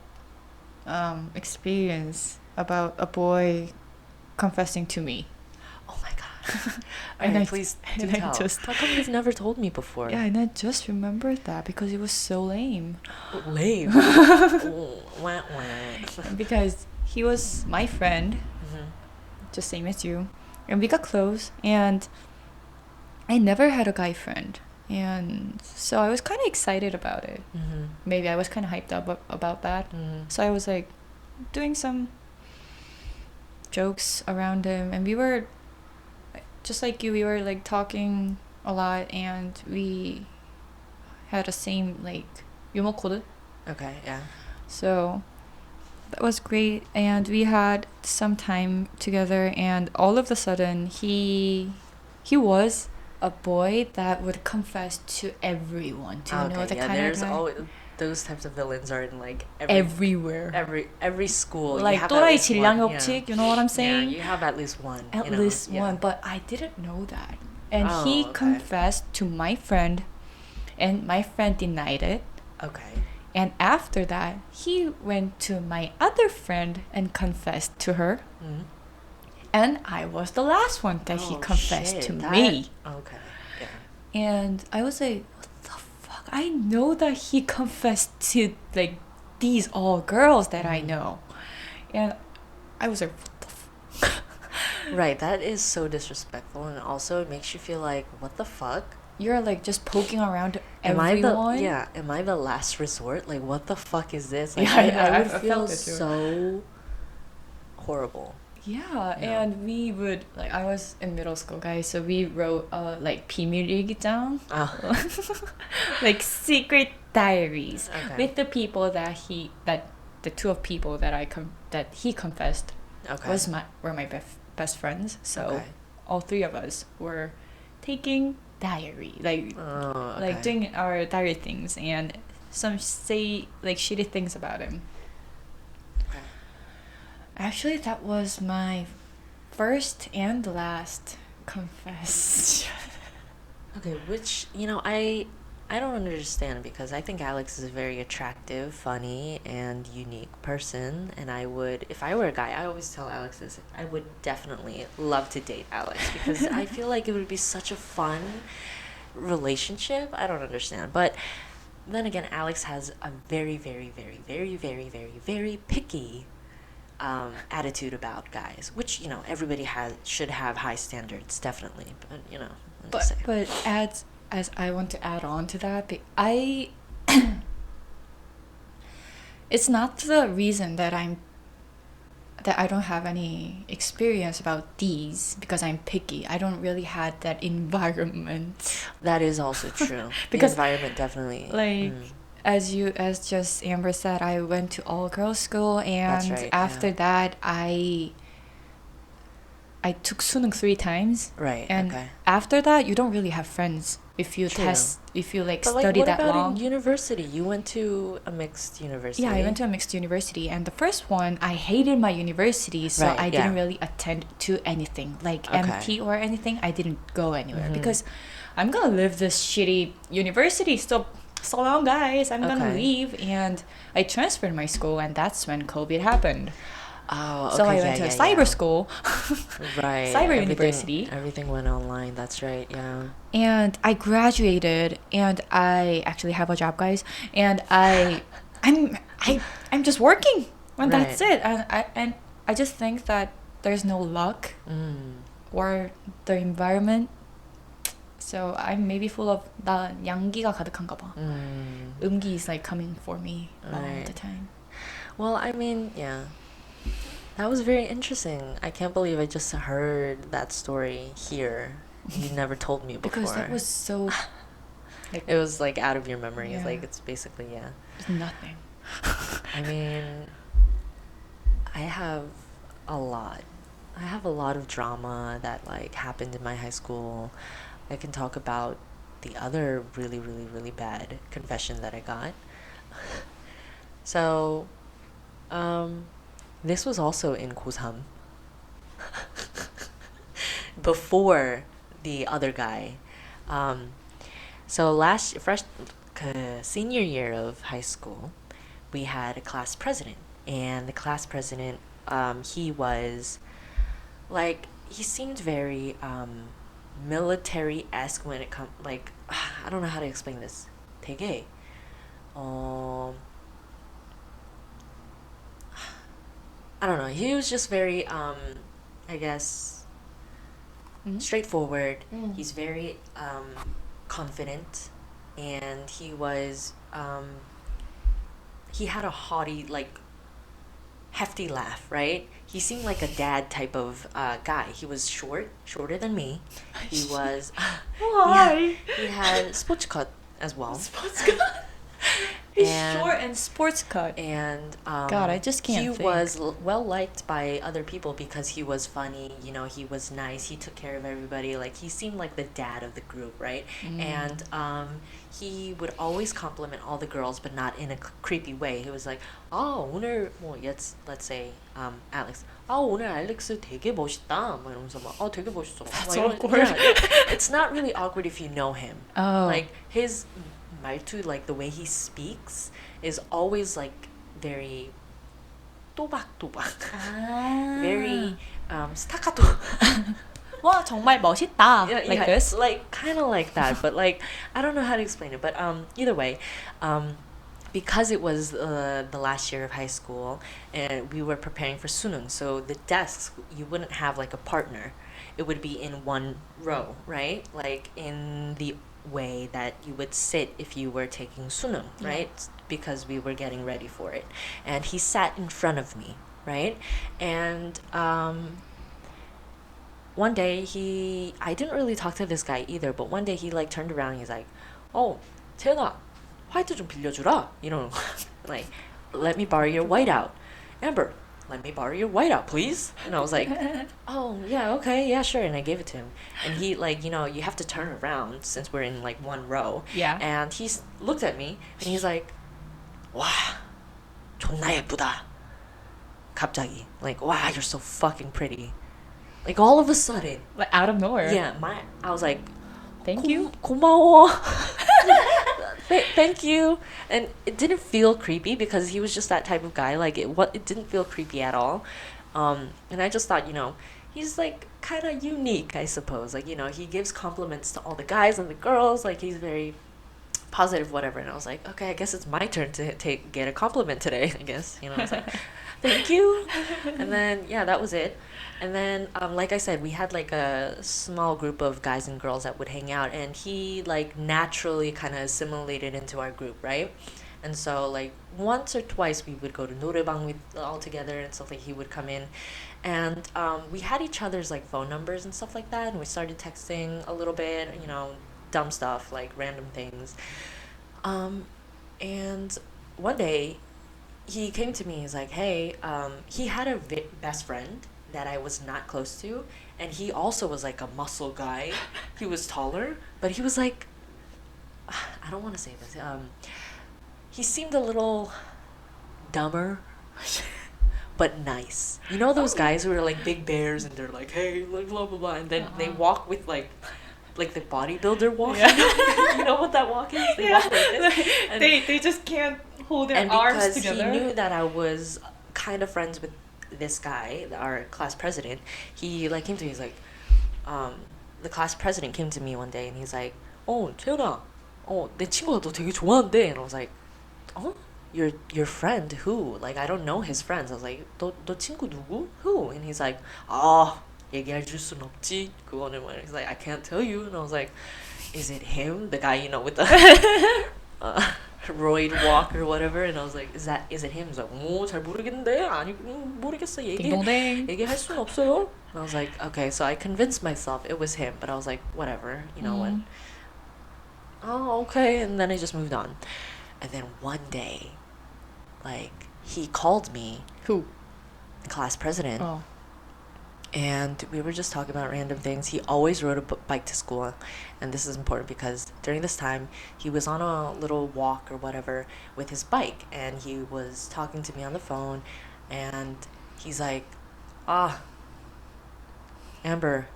[SPEAKER 2] experience about a boy confessing to me.
[SPEAKER 1] Oh my god!
[SPEAKER 2] And
[SPEAKER 1] please do tell. How come you've never told me before?
[SPEAKER 2] Yeah, and I just remembered that because it was so lame.
[SPEAKER 1] Lame. Wah, wah.
[SPEAKER 2] Because he was my friend, just same as you, and we got close. And I never had a guy friend, and so I was kind of excited about it. Maybe I was kind of hyped up about that. So I was like doing some jokes around him, and we were just like you. We were like talking a lot, and we had a same like 유머 코드.
[SPEAKER 1] Okay, yeah.
[SPEAKER 2] So that was great, and we had some time together, and all of a sudden he was a boy that would confess to everyone. Do you know the kind
[SPEAKER 1] there's
[SPEAKER 2] of guy?
[SPEAKER 1] always those types of villains are in like
[SPEAKER 2] everywhere.
[SPEAKER 1] Every school.
[SPEAKER 2] Like 또라이 질량 법칙, you know what I'm saying?
[SPEAKER 1] Yeah, you have at least one.
[SPEAKER 2] At least one, but I didn't know that. And he confessed to my friend, and my friend denied it.
[SPEAKER 1] Okay.
[SPEAKER 2] And after that, he went to my other friend and confessed to her.
[SPEAKER 1] Mm.
[SPEAKER 2] And I was the last one that he
[SPEAKER 1] Oh,
[SPEAKER 2] confessed
[SPEAKER 1] shit,
[SPEAKER 2] to
[SPEAKER 1] that-
[SPEAKER 2] me.
[SPEAKER 1] Okay. Yeah.
[SPEAKER 2] And I was like, what the fuck? I know that he confessed to like these all girls that I
[SPEAKER 1] Mhm.
[SPEAKER 2] know. And I was like, what the fuck?
[SPEAKER 1] Right, that is so disrespectful, and also it makes you feel like, what the fuck?
[SPEAKER 2] You're like just poking around
[SPEAKER 1] Am
[SPEAKER 2] everyone.
[SPEAKER 1] am I the last resort? Like, what the fuck is this? Like,
[SPEAKER 2] Yeah, I know,
[SPEAKER 1] I would
[SPEAKER 2] I
[SPEAKER 1] feel
[SPEAKER 2] felt it too.
[SPEAKER 1] so horrible.
[SPEAKER 2] Yeah,
[SPEAKER 1] Yeah.
[SPEAKER 2] and we would like I was in middle school, guys, so we wrote like 비밀일기 down,
[SPEAKER 1] Oh,
[SPEAKER 2] like secret diaries
[SPEAKER 1] okay.
[SPEAKER 2] with the people that the two of people that he confessed
[SPEAKER 1] Okay.
[SPEAKER 2] were my best friends. So
[SPEAKER 1] Okay.
[SPEAKER 2] all three of us were taking diary, like
[SPEAKER 1] Oh, okay.
[SPEAKER 2] like doing our diary things, and some say like shitty things about him.
[SPEAKER 1] Okay.
[SPEAKER 2] Actually, that was my first and last confess.
[SPEAKER 1] Okay, which, I don't understand, because I think Alex is a very attractive, funny, and unique person, and if I were a guy, I always tell Alex this, I would definitely love to date Alex, because I feel like it would be such a fun relationship. I don't understand, but then again, Alex has a very, very, very, very, very, very, very picky attitude about guys, which everybody should have high standards, definitely. But I'm just saying.
[SPEAKER 2] But as I want to add on to that, it's not the reason that I don't have any experience about these because I'm picky. I don't really had that environment.
[SPEAKER 1] That is also true.
[SPEAKER 2] Because,
[SPEAKER 1] the environment definitely.
[SPEAKER 2] Like as just Amber said, I went to all girls school, and
[SPEAKER 1] That's right,
[SPEAKER 2] after
[SPEAKER 1] yeah.
[SPEAKER 2] that I took 수능 3 times.
[SPEAKER 1] Right.
[SPEAKER 2] And
[SPEAKER 1] okay.
[SPEAKER 2] after that, you don't really have friends if you
[SPEAKER 1] True.
[SPEAKER 2] like
[SPEAKER 1] But
[SPEAKER 2] study
[SPEAKER 1] what
[SPEAKER 2] that
[SPEAKER 1] about
[SPEAKER 2] long.
[SPEAKER 1] in university? You went to a mixed university.
[SPEAKER 2] Yeah, I went to a mixed university, and the first one, I hated my university, so
[SPEAKER 1] Right,
[SPEAKER 2] I
[SPEAKER 1] yeah.
[SPEAKER 2] didn't really attend to anything, like
[SPEAKER 1] Okay.
[SPEAKER 2] MP or anything. I didn't go anywhere
[SPEAKER 1] Mhm.
[SPEAKER 2] because I'm gonna live this shitty university. So long, guys. I'm gonna
[SPEAKER 1] Okay.
[SPEAKER 2] leave, and I transferred my school, and that's when COVID happened.
[SPEAKER 1] Oh, okay.
[SPEAKER 2] So I went to a cyber school.
[SPEAKER 1] Right.
[SPEAKER 2] Cyber
[SPEAKER 1] everything-
[SPEAKER 2] university.
[SPEAKER 1] Everything went online. That's right. Yeah.
[SPEAKER 2] And I graduated, and I actually have a job, guys. And I'm just working, and that's
[SPEAKER 1] Right.
[SPEAKER 2] it. And I just think that there's no luck or the environment. So I'm maybe full of 나 양기가 가득한가 봐. 음기 is like coming for me all
[SPEAKER 1] Right.
[SPEAKER 2] the time.
[SPEAKER 1] Well, I mean, yeah. That was very interesting. I can't believe I just heard that story here. You never told me before.
[SPEAKER 2] Because that was so
[SPEAKER 1] It was like out of your memory.
[SPEAKER 2] Yeah.
[SPEAKER 1] Like, it's basically, yeah.
[SPEAKER 2] nothing.
[SPEAKER 1] I mean, I have a lot. I have a lot of drama that like happened in my high school. I can talk about the other really, really, really bad confession that I got. So, this was also in 고3. Before the other guy. So senior year of high school, we had a class president, and the class president, he was like, he seemed very military-esque when it comes, like, I don't know how to explain this. 되게 I don't know. He was just very I guess straightforward. He's very confident, and he was he had a haughty, like, hefty laugh, right? He seemed like a dad type of guy. He was shorter than me. He was
[SPEAKER 2] Why?
[SPEAKER 1] he had sports cut as well.
[SPEAKER 2] Sports cut. He's
[SPEAKER 1] And-
[SPEAKER 2] short and sports cut.
[SPEAKER 1] And
[SPEAKER 2] God, I just can't
[SPEAKER 1] he
[SPEAKER 2] think.
[SPEAKER 1] was well liked by other people because he was funny, he was nice, he took care of everybody, like, he seemed like the dad of the group, right? And he would always compliment all the girls, but not in a creepy way. He was like, 오늘 let's say Alex, 오늘 알렉스 되게 멋있다, 막 이러면서 막, 되게 멋있어.
[SPEAKER 2] That's
[SPEAKER 1] 막 이런-
[SPEAKER 2] awkward.
[SPEAKER 1] yeah, it's not really awkward if you know him.
[SPEAKER 2] Oh.
[SPEAKER 1] Like, his 말투, like the way he speaks, is always like very 또박또박, very staccato.
[SPEAKER 2] 와 정말 멋있다.
[SPEAKER 1] Yeah,
[SPEAKER 2] Like
[SPEAKER 1] yeah,
[SPEAKER 2] this.
[SPEAKER 1] like kind of like that, but like I don't know how to explain it. But either way, because it was the last year of high school and we were preparing for sunung, so the desks you wouldn't have like a partner. It would be in one row, right? Like in the way that you would sit if you were taking sunung,
[SPEAKER 2] Yeah.
[SPEAKER 1] right? Because we were getting ready for it, and he sat in front of me, right? And one day I didn't really talk to this guy either, but one day he like turned around and he's like, "Oh, 태연아, 화이트 좀 빌려주라." You know, like, "Let me borrow your whiteout." "Amber, let me borrow your whiteout, please." And I was like, "Oh, yeah, okay, yeah, sure." And I gave it to him. And he like, you know, you have to turn around since we're in like one row.
[SPEAKER 2] Yeah.
[SPEAKER 1] And he looked at me and he's like, "와, 존나 예쁘다." 갑자기. Like, "Wow, you're so fucking pretty." Like all of a sudden.
[SPEAKER 2] Like out of nowhere.
[SPEAKER 1] Yeah, I was like,
[SPEAKER 2] Thank you.
[SPEAKER 1] 고마워. Thank you. And it didn't feel creepy because he was just that type of guy. Like it didn't feel creepy at all. And I just thought, you know, he's like kind of unique, I suppose. Like, you know, he gives compliments to all the guys and the girls. Like he's very positive, whatever. And I was like, okay, I guess it's my turn to get a compliment today. I guess, you know. I was like, thank you. And then yeah, that was it. And then like I said, we had like a small group of guys and girls that would hang out, and he like naturally kind of assimilated into our group, right? And so like once or twice we would go to 노래방 with all together and stuff. Like he would come in, and we had each other's like phone numbers and stuff like that, and we started texting a little bit, you know, dumb stuff like random things. And one day he came to me. He's like, "Hey," he had a best friend that I was not close to, and he also was like a muscle guy. He was taller, but he was like, I don't want to say this. He seemed a little dumber, but nice. You know those guys who are like big bears and they're like, "Hey, like blah blah blah," and then they walk with like the bodybuilder walk.
[SPEAKER 2] Yeah.
[SPEAKER 1] You know what that walk is? They walk like this. And,
[SPEAKER 2] They just can't hold their
[SPEAKER 1] and
[SPEAKER 2] arms
[SPEAKER 1] because
[SPEAKER 2] together.
[SPEAKER 1] he knew that I was kind of friends with this guy, our class president, he like came to me. He's like, the class president came to me one day and he's like, 태연아, 내 친구가 너 되게 좋아한대. And I was like, your friend who? Like I don't know his friends. I was like, 너 친구 누구? Who? And he's like, 얘기해 줄 순 없지. 그거는 뭐. He's like, I can't tell you. And I was like, is it him? The guy, you know, with the roid walk or whatever. And I was like, is it him? He's like, 잘 모르겠는데. 아니, 모르겠어.
[SPEAKER 2] 딩동댕.
[SPEAKER 1] 얘기할 순 없어요. And I was like, okay. So I convinced myself it was him, but I was like, whatever. You know what? Oh, okay. And then I just moved on. And then one day, like, he called me,
[SPEAKER 2] Who?
[SPEAKER 1] the class president,
[SPEAKER 2] Oh.
[SPEAKER 1] and we were just talking about random things. He always rode a bike to school, and this is important because during this time, he was on a little walk or whatever with his bike, and he was talking to me on the phone, and he's like, Amber,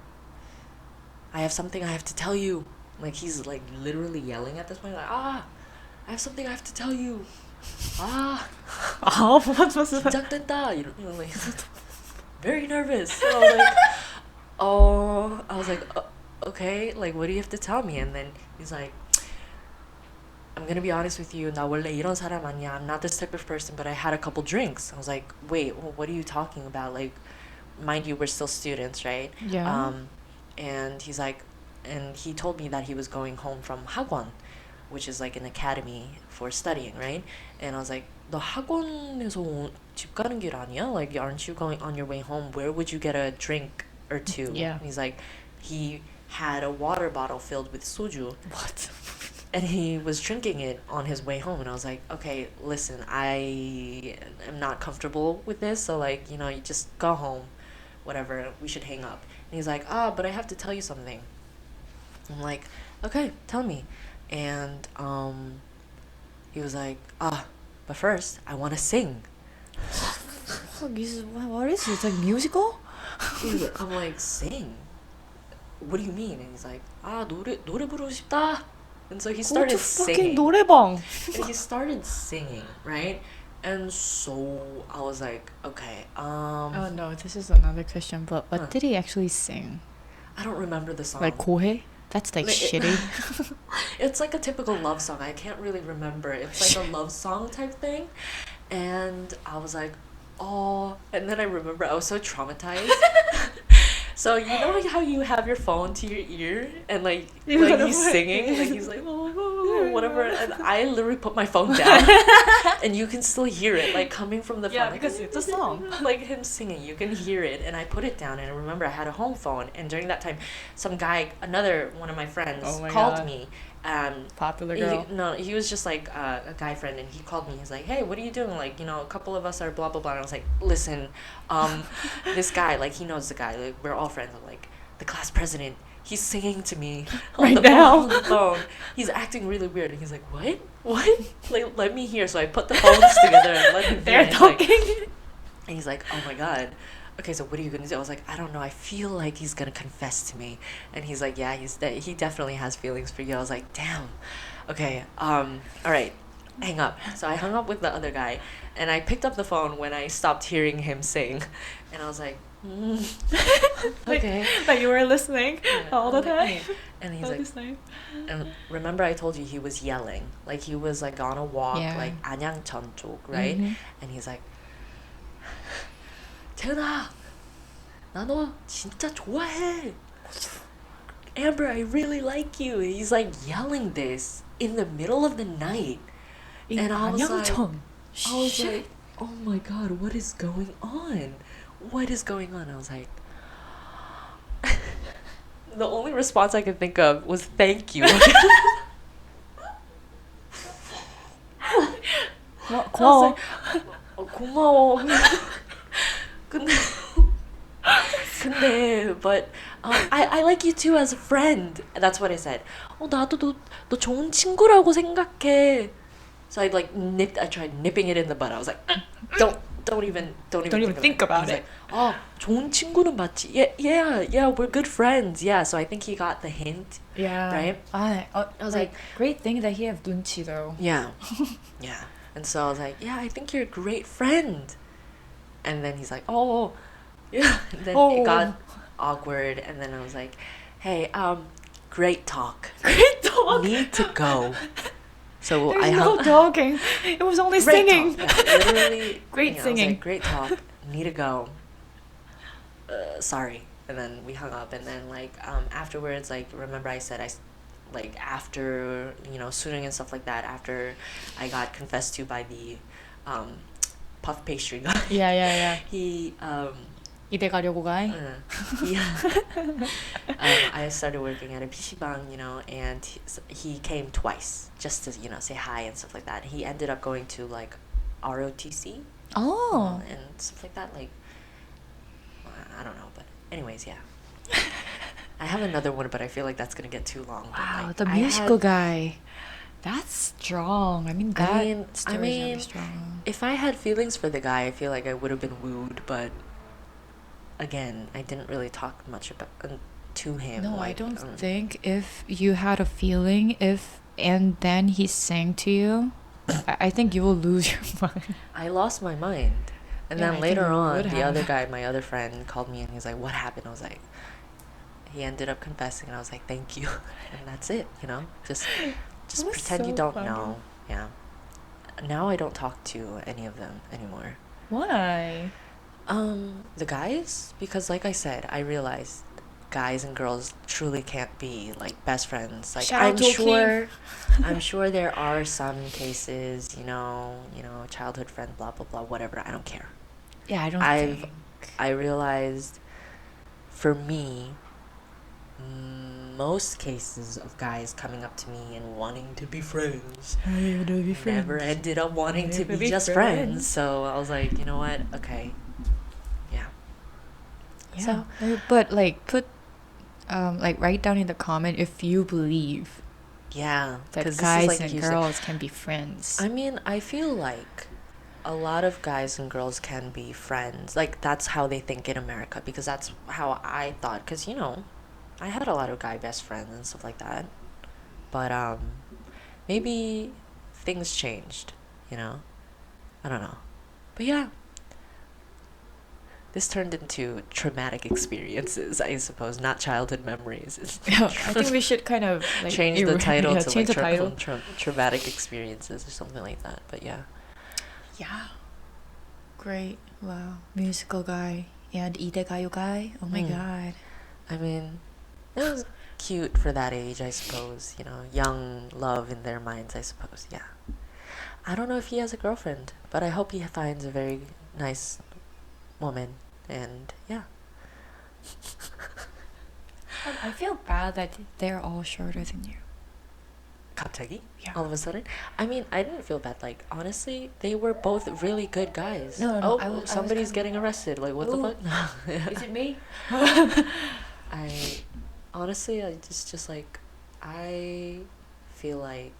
[SPEAKER 1] I have something I have to tell you. Like, he's like literally yelling at this point, like, I have something I have to tell you. 긴장된다. You know, like, very nervous. So I was like, okay, like, what do you have to tell me? And then he's like, I'm gonna be honest with you. 나 원래 이런 사람 아니야. I'm not this type of person, but I had a couple drinks. I was like, wait, well, what are you talking about? Like, mind you, we're still students, right?
[SPEAKER 2] Yeah.
[SPEAKER 1] And he's like, and he told me that he was going home from 학원, which is like an academy for studying, right? And I was like, 너 학원에서 집 가는 길 아니야? Like, aren't you going on your way home? Where would you get a drink or two?
[SPEAKER 2] Yeah.
[SPEAKER 1] And he's like, he had a water bottle filled with soju.
[SPEAKER 2] What?
[SPEAKER 1] And he was drinking it on his way home. And I was like, okay, listen, I am not comfortable with this. So, like, you know, you just go home, whatever, we should hang up. And he's like, but I have to tell you something. I'm like, okay, tell me. And he was like, but first, I want to sing.
[SPEAKER 2] What is this? Like musical?
[SPEAKER 1] I'm like, sing? What do you mean? And he's like, 노래 부르고 싶다. And so he
[SPEAKER 2] Go to
[SPEAKER 1] started
[SPEAKER 2] fucking
[SPEAKER 1] singing.
[SPEAKER 2] 노래방.
[SPEAKER 1] And he started singing, right? And so I was like, okay,
[SPEAKER 2] Oh no, this is another question. But what
[SPEAKER 1] Huh.
[SPEAKER 2] did he actually sing?
[SPEAKER 1] I don't remember the song.
[SPEAKER 2] Like 고해? That's like
[SPEAKER 1] Like, it-
[SPEAKER 2] shitty.
[SPEAKER 1] It's like a typical love song. I can't really remember. It's like a love song type thing. And I was like, oh. And then I remember I was so traumatized. So you know how you have your phone to your ear and like he's singing, like he's like oh, whatever, and I literally put my phone down, and you can still hear it like coming from the phone.
[SPEAKER 2] Yeah,
[SPEAKER 1] like,
[SPEAKER 2] because it's a song.
[SPEAKER 1] like him singing, you can hear it, and I put it down, and I remember I had a home phone, and during that time, some guy, another one of my friends,
[SPEAKER 2] Oh my
[SPEAKER 1] called
[SPEAKER 2] God.
[SPEAKER 1] me.
[SPEAKER 2] Popular girl.
[SPEAKER 1] He was just like a guy friend, and he called me. He's like, "Hey, what are you doing? Like, you know, a couple of us are blah blah blah." And I was like, "Listen, this guy, like, he knows the guy. Like, we're all friends. I'm like, the class president. He's singing to me
[SPEAKER 2] Right
[SPEAKER 1] the
[SPEAKER 2] now.
[SPEAKER 1] phone, on the phone. He's acting really weird." And he's like, "What? What? Like, let me hear." So I put the phones together and let him hear.
[SPEAKER 2] They're
[SPEAKER 1] And he's like-
[SPEAKER 2] talking.
[SPEAKER 1] and he's like, "Oh my god. Okay, so what are you gonna do?" I was like, "I don't know. I feel like he's gonna confess to me." And he's like, "Yeah, he definitely has feelings for you." I was like, "Damn. Okay. All right. Hang up." So I hung up with the other guy, and I picked up the phone when I stopped hearing him sing, and I was like, "Okay."
[SPEAKER 2] Like you were listening
[SPEAKER 1] Yeah,
[SPEAKER 2] all the
[SPEAKER 1] I'm like,
[SPEAKER 2] time.
[SPEAKER 1] "Hey." And he's
[SPEAKER 2] All
[SPEAKER 1] like,
[SPEAKER 2] this time.
[SPEAKER 1] and remember I told you he was yelling, like he was like on a walk,
[SPEAKER 2] Yeah.
[SPEAKER 1] like 안양천 쪽, right?
[SPEAKER 2] Mhm.
[SPEAKER 1] And he's like, 태은아, 나 너 진짜 좋아해. Amber, I really like you. He's like yelling this in the middle of the night. And I was like,
[SPEAKER 2] 안양천.
[SPEAKER 1] like, oh my god, what is going on? What is going on? I was like, the only response I could think of was thank you. I was
[SPEAKER 2] 고마워.
[SPEAKER 1] like, 고마워. 근데, but I like you too as a friend. That's what I said. 나도 너 좋은 친구라고 생각해. So I tried nipping it in the bud. I was like, don't even
[SPEAKER 2] think about
[SPEAKER 1] He's
[SPEAKER 2] it.
[SPEAKER 1] like, 좋은 친구는 맞지? Yeah, we're good friends. Yeah, so I think he got the hint.
[SPEAKER 2] Yeah.
[SPEAKER 1] Right?
[SPEAKER 2] I
[SPEAKER 1] was
[SPEAKER 2] like,
[SPEAKER 1] like-
[SPEAKER 2] great thing that he have 눈치 though.
[SPEAKER 1] Yeah, yeah. And so I was like, yeah, I think you're a great friend. And then he's like, oh, yeah. And then it got awkward. And then I was like, hey, great talk.
[SPEAKER 2] Great dog.
[SPEAKER 1] Need to go. So
[SPEAKER 2] There's
[SPEAKER 1] I
[SPEAKER 2] no
[SPEAKER 1] hung.
[SPEAKER 2] talking. It was only
[SPEAKER 1] Great
[SPEAKER 2] singing.
[SPEAKER 1] talk. Yeah, literally.
[SPEAKER 2] Great
[SPEAKER 1] I was
[SPEAKER 2] singing.
[SPEAKER 1] like, great talk. Need to go. Sorry. And then we hung up. And then like afterwards, like remember I said like after suing and stuff like that. After I got confessed to by the puff pastry guy.
[SPEAKER 2] Yeah.
[SPEAKER 1] He
[SPEAKER 2] 이대 가려고 가.
[SPEAKER 1] I started working at a PC방, and he came twice just to, say hi and stuff like that. He ended up going to like ROTC
[SPEAKER 2] Oh.
[SPEAKER 1] and stuff like that. Like, I don't know, but anyways, yeah. I have another one, but I feel like that's gonna get too long. But,
[SPEAKER 2] Wow,
[SPEAKER 1] like,
[SPEAKER 2] the
[SPEAKER 1] I
[SPEAKER 2] musical
[SPEAKER 1] had-
[SPEAKER 2] guy. That's strong. I mean, that story is really
[SPEAKER 1] mean,
[SPEAKER 2] strong.
[SPEAKER 1] If I had feelings for the guy, I feel like I would have been wooed, but again, I didn't really talk much about to him.
[SPEAKER 2] No, I
[SPEAKER 1] like,
[SPEAKER 2] don't think if you had a feeling, and then he sang to you, I think you will lose your mind.
[SPEAKER 1] I lost my mind. And
[SPEAKER 2] Yeah, I
[SPEAKER 1] then
[SPEAKER 2] think
[SPEAKER 1] later
[SPEAKER 2] you
[SPEAKER 1] on,
[SPEAKER 2] would
[SPEAKER 1] the other
[SPEAKER 2] have.
[SPEAKER 1] guy, my other friend, called me and he was like, "What happened?" I was like, he ended up confessing, and I was like, "Thank you," and that's it. Just
[SPEAKER 2] That's
[SPEAKER 1] pretend you
[SPEAKER 2] so
[SPEAKER 1] don't
[SPEAKER 2] funny.
[SPEAKER 1] know. Yeah. Now I don't talk to any of them anymore.
[SPEAKER 2] Why?
[SPEAKER 1] The guys, because like I said, I realized guys and girls truly can't be like best friends. Like
[SPEAKER 2] Shout out
[SPEAKER 1] I'm
[SPEAKER 2] to Kim.
[SPEAKER 1] sure, I'm sure there are some cases, childhood friend, blah blah blah, whatever. I don't care.
[SPEAKER 2] Yeah, I don't
[SPEAKER 1] I've-
[SPEAKER 2] think.
[SPEAKER 1] I realized, for me, most cases of guys coming up to me and wanting to be friends never ended up wanting to
[SPEAKER 2] Never
[SPEAKER 1] be
[SPEAKER 2] be
[SPEAKER 1] just friends. So I was like, you know what? Okay. Yeah.
[SPEAKER 2] Yeah. But like put like write down in the comment if you believe
[SPEAKER 1] Yeah.
[SPEAKER 2] that
[SPEAKER 1] 'cause this is
[SPEAKER 2] guys
[SPEAKER 1] like
[SPEAKER 2] and
[SPEAKER 1] you said-
[SPEAKER 2] girls can be friends.
[SPEAKER 1] I mean, I feel like a lot of guys and girls can be friends. Like, that's how they think in America, because that's how I thought. Because, I had a lot of guy best friends and stuff like that. But, maybe things changed, you know? I don't know. But yeah, this turned into traumatic experiences, I suppose, not childhood memories.
[SPEAKER 2] I think we should kind of like
[SPEAKER 1] Change the title to
[SPEAKER 2] change
[SPEAKER 1] like
[SPEAKER 2] the title.
[SPEAKER 1] traumatic experiences or something like that. But yeah.
[SPEAKER 2] Yeah. Great. Wow. Musical guy and Idegayo guy. Oh my
[SPEAKER 1] Hmm.
[SPEAKER 2] god.
[SPEAKER 1] I mean, it was cute for that age, I suppose. You know, young love in their minds, I suppose. Yeah. I don't know if he has a girlfriend, but I hope he finds a very nice woman. And yeah.
[SPEAKER 2] I feel bad that they're all shorter than you.
[SPEAKER 1] 갑자기?
[SPEAKER 2] Yeah.
[SPEAKER 1] All of a sudden? I mean, I didn't feel bad. Like, honestly, they were both really good guys.
[SPEAKER 2] No,
[SPEAKER 1] Oh,
[SPEAKER 2] I was
[SPEAKER 1] somebody's
[SPEAKER 2] kinda-
[SPEAKER 1] getting arrested. Like, what the
[SPEAKER 2] Ooh.
[SPEAKER 1] fuck?
[SPEAKER 2] Is it me?
[SPEAKER 1] I honestly, I just like, I feel like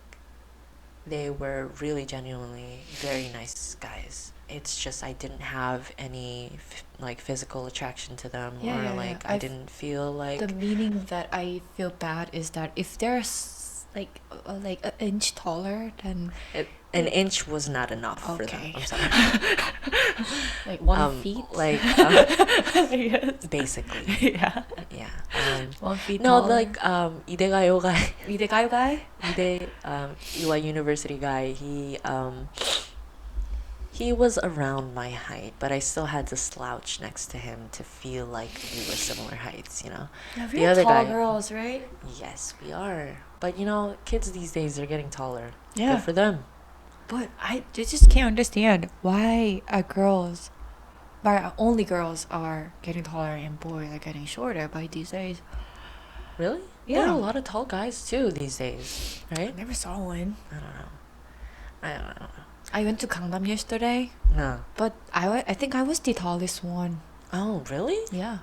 [SPEAKER 1] they were really genuinely very nice guys. It's just I didn't have any like physical attraction to them,
[SPEAKER 2] Yeah,
[SPEAKER 1] or
[SPEAKER 2] yeah,
[SPEAKER 1] like
[SPEAKER 2] yeah.
[SPEAKER 1] I didn't feel like
[SPEAKER 2] The meaning that I feel bad is that if they're like an inch taller than
[SPEAKER 1] an inch was not enough for them.
[SPEAKER 2] Okay.
[SPEAKER 1] I'm sorry.
[SPEAKER 2] like 1 feet.
[SPEAKER 1] Like
[SPEAKER 2] Yes.
[SPEAKER 1] basically,
[SPEAKER 2] Yeah.
[SPEAKER 1] yeah.
[SPEAKER 2] 1 feet
[SPEAKER 1] No,
[SPEAKER 2] taller.
[SPEAKER 1] like Idegayo guy,
[SPEAKER 2] Idegayo guy?
[SPEAKER 1] Ide Ewha University guy. He was around my height, but I still had to slouch next to him to feel like we were similar heights. You know.
[SPEAKER 2] Yeah,
[SPEAKER 1] The
[SPEAKER 2] we're
[SPEAKER 1] other
[SPEAKER 2] tall
[SPEAKER 1] guy-
[SPEAKER 2] girls, right?
[SPEAKER 1] Yes, we are. But you know, kids these days are getting taller.
[SPEAKER 2] Yeah.
[SPEAKER 1] Good for them.
[SPEAKER 2] But I just can't understand why only girls are getting taller and boys are getting shorter by these days.
[SPEAKER 1] Really? There are
[SPEAKER 2] Yeah.
[SPEAKER 1] a lot of tall guys too these days,
[SPEAKER 2] I
[SPEAKER 1] right?
[SPEAKER 2] never saw one.
[SPEAKER 1] I don't know. I don't know.
[SPEAKER 2] I went to Gangnam yesterday,
[SPEAKER 1] No.
[SPEAKER 2] but I think I was the tallest one.
[SPEAKER 1] Oh, really?
[SPEAKER 2] Yeah,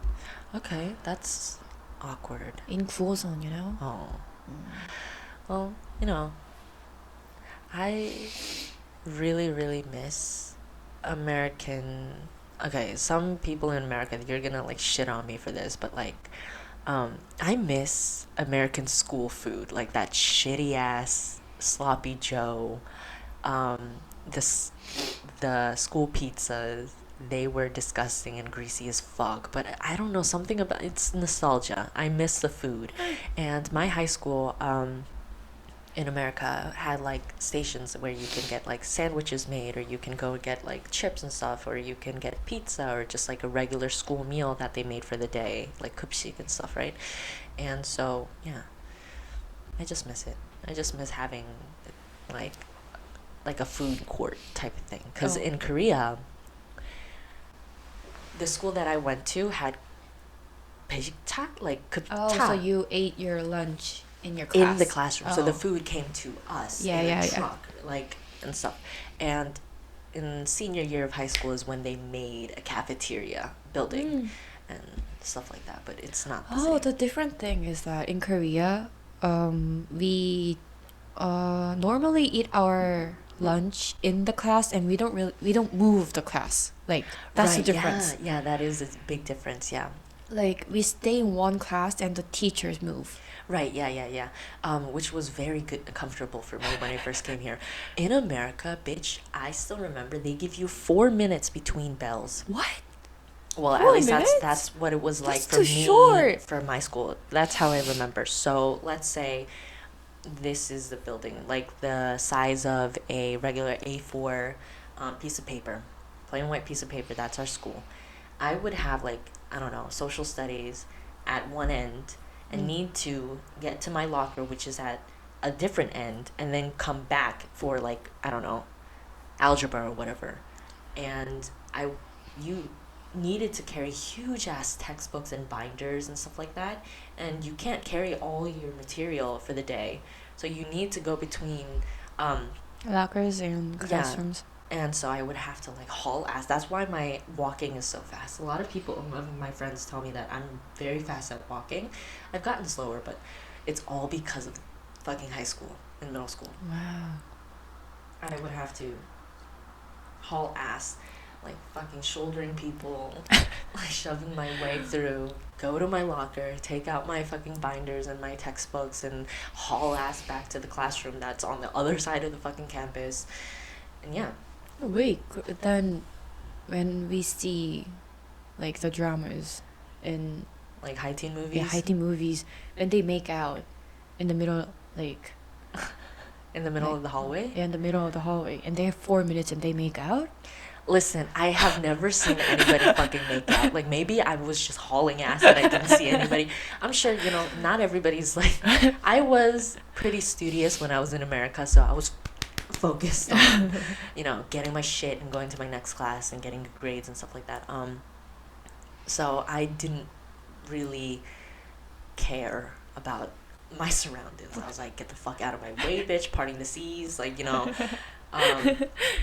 [SPEAKER 1] Okay, that's awkward.
[SPEAKER 2] in Fuoson, you know.
[SPEAKER 1] Oh. Well, you know, I really, really miss American. Okay, some people in America, you're gonna like shit on me for this, but like, I miss American school food, like that shitty ass sloppy Joe, the the school pizzas. They were disgusting and greasy as fuck, but I don't know, something about it's nostalgia. I miss the food, and my high school, in America had like stations where you can get like sandwiches made, or you can go get like chips and stuff, or you can get pizza, or just like a regular school meal that they made for the day, like kupsik and stuff, right? And so yeah, I just miss it. I just miss having like a food court type of thing. Because
[SPEAKER 2] Oh.
[SPEAKER 1] in Korea, the school that I went to had 배식차, like
[SPEAKER 2] Oh,
[SPEAKER 1] kupcha
[SPEAKER 2] so you ate your lunch in your
[SPEAKER 1] in
[SPEAKER 2] class?
[SPEAKER 1] the classroom. So the
[SPEAKER 2] Oh.
[SPEAKER 1] food came to us
[SPEAKER 2] Yeah,
[SPEAKER 1] in
[SPEAKER 2] yeah,
[SPEAKER 1] a
[SPEAKER 2] yeah.
[SPEAKER 1] truck, like and stuff. And in senior year of high school is when they made a cafeteria building
[SPEAKER 2] Mm.
[SPEAKER 1] and stuff like that. But it's not the
[SPEAKER 2] Oh,
[SPEAKER 1] same.
[SPEAKER 2] the different thing is that in Korea, we normally eat our lunch in the class, and we don't move the class. Like that's the
[SPEAKER 1] Right,
[SPEAKER 2] difference.
[SPEAKER 1] Yeah, that is a big difference. Yeah.
[SPEAKER 2] Like we stay in one class and the teachers move.
[SPEAKER 1] Right, yeah. Which was very good, comfortable for me when I first came here. In America, bitch, I still remember they give you 4 minutes between bells.
[SPEAKER 2] What?
[SPEAKER 1] Well, at
[SPEAKER 2] 4
[SPEAKER 1] least
[SPEAKER 2] minutes?
[SPEAKER 1] that's what it was like
[SPEAKER 2] That's
[SPEAKER 1] for
[SPEAKER 2] too
[SPEAKER 1] me
[SPEAKER 2] short.
[SPEAKER 1] for my school. That's how I remember. So let's say this is the building, like the size of a regular A4 piece of paper, plain white piece of paper. That's our school. I would have like, I don't know, social studies at one end and
[SPEAKER 2] Mm.
[SPEAKER 1] need to get to my locker, which is at a different end, and then come back for like, I don't know, algebra or whatever. And you needed to carry huge ass textbooks and binders and stuff like that, and you can't carry all your material for the day, so you need to go between
[SPEAKER 2] Lockers and
[SPEAKER 1] Yeah.
[SPEAKER 2] classrooms.
[SPEAKER 1] and so I would have to like haul ass. That's why my walking is so fast. A lot of people, my friends, tell me that I'm very fast at walking. I've gotten slower, but it's all because of fucking high school and middle school.
[SPEAKER 2] Wow.
[SPEAKER 1] I would have to haul ass like fucking shouldering people, like shoving my way through, go to my locker, take out my fucking binders and my textbooks, and haul ass back to the classroom that's on the other side of the fucking campus. And yeah,
[SPEAKER 2] Wait, then when we see like the dramas in
[SPEAKER 1] like high teen movies.
[SPEAKER 2] yeah, high teen movies, when they make out in the middle, like
[SPEAKER 1] in the middle
[SPEAKER 2] like,
[SPEAKER 1] of the hallway.
[SPEAKER 2] in the middle of the hallway, and they have 4 minutes and they make out.
[SPEAKER 1] Listen, I have never seen anybody fucking make out. Like, maybe I was just hauling ass and I didn't see anybody. I'm sure, you know, not everybody's like. I was pretty studious when I was in America, so I was focused on, you know, getting my shit and going to my next class and getting good grades and stuff like that. So I didn't really care about my surroundings. I was like, get the fuck out of my way, bitch, parting the seas, like, you know.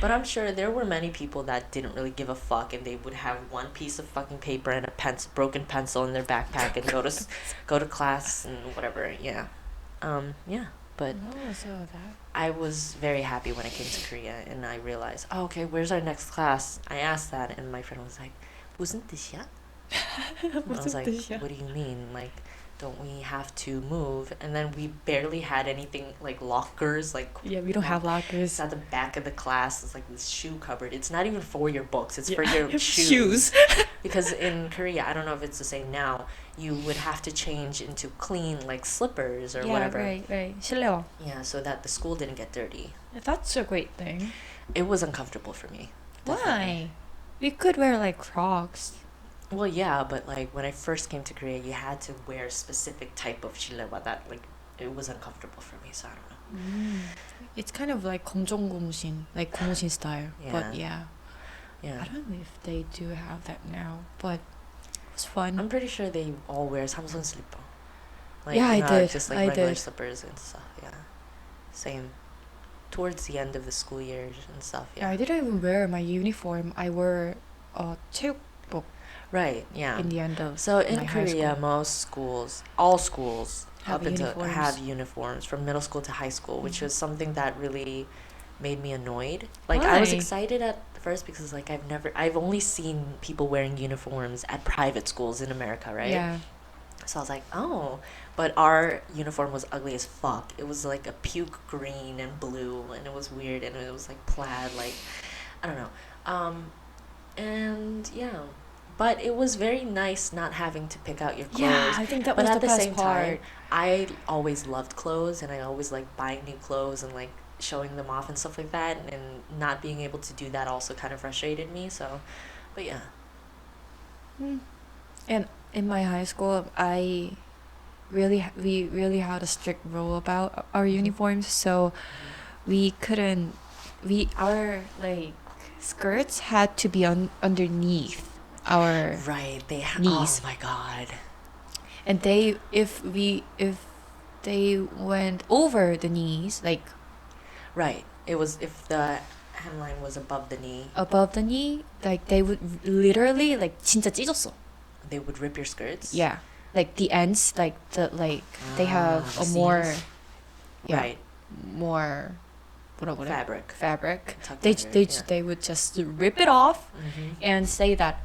[SPEAKER 1] But I'm sure there were many people that didn't really give a fuck, and they would have one piece of fucking paper and a broken pencil in their backpack and go to class and whatever. Yeah, yeah. But
[SPEAKER 2] Oh, so that.
[SPEAKER 1] I was very happy when I came to Korea and I realized, oh, okay, where's our next class? I asked that, and my friend was like, 무슨 뜻이야? And I was like, what do you mean? Like, don't we have to move? And then we barely had anything like lockers, like
[SPEAKER 2] Yeah, we don't have
[SPEAKER 1] it's
[SPEAKER 2] lockers.
[SPEAKER 1] at the back of the class. It's like this shoe cupboard. It's not even for your books. It's
[SPEAKER 2] Yeah.
[SPEAKER 1] for your
[SPEAKER 2] Shoes.
[SPEAKER 1] Because in Korea, I don't know if it's the same now. You would have to change into clean like slippers or
[SPEAKER 2] Yeah,
[SPEAKER 1] whatever.
[SPEAKER 2] right. 실내화.
[SPEAKER 1] Yeah, so that the school didn't get dirty.
[SPEAKER 2] That's a great thing.
[SPEAKER 1] It was uncomfortable for me. Definitely.
[SPEAKER 2] Why? We could wear like Crocs.
[SPEAKER 1] Well, yeah, but like when I first came to Korea, you had to wear a specific type of 실내화 that like it was uncomfortable for me. So I don't know.
[SPEAKER 2] It's kind of like 검정고무신, like 고무신 style. But yeah,
[SPEAKER 1] Yeah.
[SPEAKER 2] I don't know if they do have that now, but it was fun.
[SPEAKER 1] I'm pretty sure they all wear Samsung slipper. Like,
[SPEAKER 2] Yeah, I
[SPEAKER 1] not
[SPEAKER 2] did.
[SPEAKER 1] just like
[SPEAKER 2] I
[SPEAKER 1] regular
[SPEAKER 2] did.
[SPEAKER 1] slippers and stuff. Yeah, same. Towards the end of the school years and stuff.
[SPEAKER 2] Yeah,
[SPEAKER 1] Yeah.
[SPEAKER 2] I didn't even wear my uniform. I wore a 체육복
[SPEAKER 1] Right. Yeah.
[SPEAKER 2] in the end of
[SPEAKER 1] So
[SPEAKER 2] my
[SPEAKER 1] in
[SPEAKER 2] high
[SPEAKER 1] Korea,
[SPEAKER 2] school.
[SPEAKER 1] most schools, all schools,
[SPEAKER 2] Have
[SPEAKER 1] up until
[SPEAKER 2] uniforms.
[SPEAKER 1] have uniforms from middle school to high school, which
[SPEAKER 2] Mhm.
[SPEAKER 1] was something that really made me annoyed. Like I was
[SPEAKER 2] Why?
[SPEAKER 1] excited at first because like I've only seen people wearing uniforms at private schools in America, right?
[SPEAKER 2] Yeah.
[SPEAKER 1] So I was like, oh, but our uniform was ugly as fuck. It was like a puke green and blue, and it was weird, and it was like plaid, like I don't know. And yeah, but it was very nice not having to pick out your clothes.
[SPEAKER 2] Yeah, I think that
[SPEAKER 1] But
[SPEAKER 2] was
[SPEAKER 1] at
[SPEAKER 2] the
[SPEAKER 1] the
[SPEAKER 2] best
[SPEAKER 1] same
[SPEAKER 2] part.
[SPEAKER 1] time, I always loved clothes, and I always like buying new clothes and like showing them off and stuff like that. And not being able to do that also kind of frustrated me. So, but yeah,
[SPEAKER 2] Mm. And in my high school, we really had a strict rule about our uniforms, so we couldn't our like skirts had to be underneath our
[SPEAKER 1] right.
[SPEAKER 2] Knees.
[SPEAKER 1] Oh my god.
[SPEAKER 2] and if they went over the knees, like
[SPEAKER 1] Right. It was if the hemline was above the knee,
[SPEAKER 2] above the knee, like they would literally like 진짜 찢었어.
[SPEAKER 1] they would rip your skirts.
[SPEAKER 2] Yeah, like the ends, like they have
[SPEAKER 1] the
[SPEAKER 2] a more
[SPEAKER 1] seams.
[SPEAKER 2] yeah,
[SPEAKER 1] Right.
[SPEAKER 2] more 뭐라고 그래?
[SPEAKER 1] Fabric.
[SPEAKER 2] fabric.
[SPEAKER 1] Tucked
[SPEAKER 2] They
[SPEAKER 1] under,
[SPEAKER 2] they
[SPEAKER 1] yeah.
[SPEAKER 2] they would just rip it off
[SPEAKER 1] Mm-hmm.
[SPEAKER 2] and say that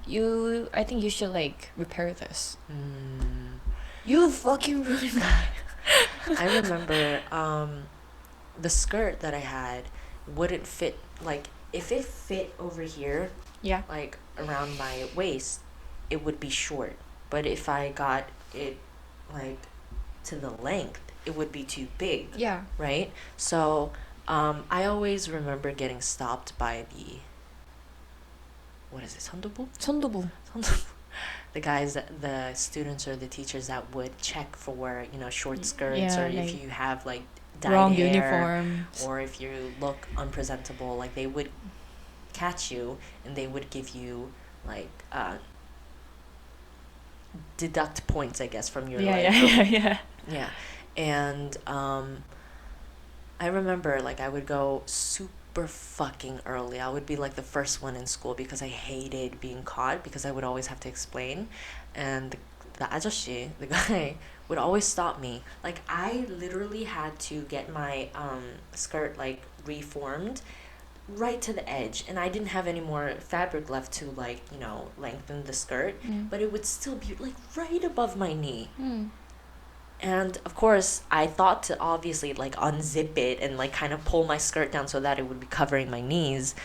[SPEAKER 2] I think you should like repair this.
[SPEAKER 1] Mm.
[SPEAKER 2] You fucking ruined my.
[SPEAKER 1] I remember the skirt that I had wouldn't fit, like if it fit over here,
[SPEAKER 2] Yeah.
[SPEAKER 1] like around my waist, it would be short. But if I got it like to the length, it would be too big,
[SPEAKER 2] Yeah.
[SPEAKER 1] right? So I always remember getting stopped by what is it, 선도부?
[SPEAKER 2] 선도부.
[SPEAKER 1] The guys, the students or the teachers that would check for, you know, short skirts,
[SPEAKER 2] Yeah,
[SPEAKER 1] or if
[SPEAKER 2] like
[SPEAKER 1] you have like dyed
[SPEAKER 2] Wrong
[SPEAKER 1] hair,
[SPEAKER 2] uniform.
[SPEAKER 1] or if you look unpresentable, like they would catch you and they would give you like deduct points, I guess, from your like,
[SPEAKER 2] Yeah.
[SPEAKER 1] yeah. And I remember like I would go super fucking early. I would be like the first one in school because I hated being caught because I would always have to explain. And the ajoshi, the guy, would always stop me. Like I literally had to get my skirt like reformed right to the edge, and I didn't have any more fabric left to like, you know, lengthen the skirt, but it would still be like right above my knee. And of course, I thought to obviously like unzip it and like kind of pull my skirt down so that it would be covering my knees.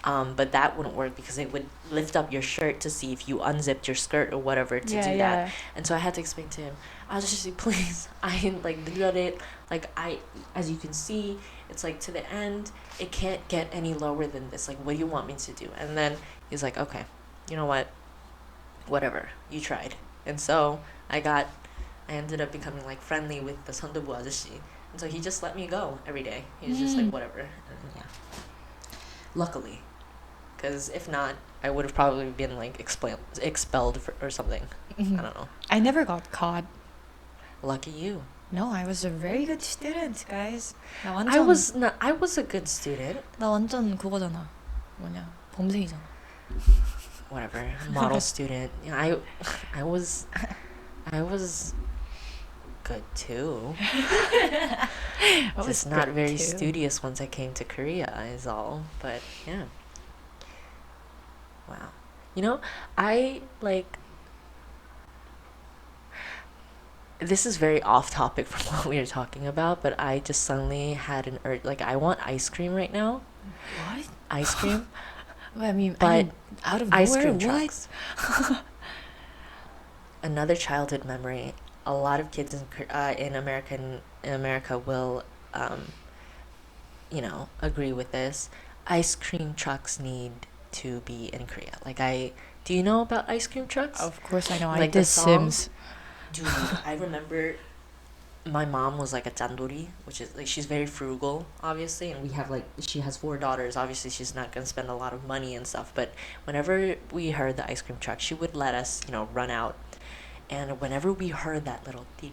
[SPEAKER 1] But that wouldn't work because it would lift up your shirt to see if you unzipped your skirt or whatever to do that. And so I had to explain to him, I was just like, please, I like did it. Like as you can see, it's like to the end. It can't get any lower than this. Like, what do you want me to do? And then he's like, okay, you know what? Whatever, you tried. And so I ended up becoming like friendly with the Sondobu ajushi. And so he just let me go every day. He was just like, whatever. And yeah. Luckily. Because if not, I would have probably been like expelled or something. I don't know.
[SPEAKER 2] I never got caught.
[SPEAKER 1] Lucky you.
[SPEAKER 2] No, I was a very good student, guys.
[SPEAKER 1] I was a good student.
[SPEAKER 2] 나 완전 그거잖아. 뭐냐? 범생이잖아.
[SPEAKER 1] Whatever. Model student. Yeah, I was good too. Just not very studious once I came to Korea is all. But yeah. Wow. You know, I like this is very off topic from what we were talking about, but I just suddenly had an urge, like I want ice cream right now.
[SPEAKER 2] What?
[SPEAKER 1] Ice cream?
[SPEAKER 2] Well, I mean,
[SPEAKER 1] but
[SPEAKER 2] out of
[SPEAKER 1] ice
[SPEAKER 2] nowhere,
[SPEAKER 1] cream trucks. Another childhood memory. A lot of kids in America will, you know, agree with this. Ice cream trucks need to be in Korea. Like do you know about ice cream trucks?
[SPEAKER 2] Of course I know.
[SPEAKER 1] Like
[SPEAKER 2] I did Sims.
[SPEAKER 1] Dude, I remember my mom was like a chandori, which is like she's very frugal, obviously, and we have like she has 4 daughters. Obviously, she's not gonna spend a lot of money and stuff. But whenever we heard the ice cream truck, she would let us, you know, run out. And whenever we heard that little I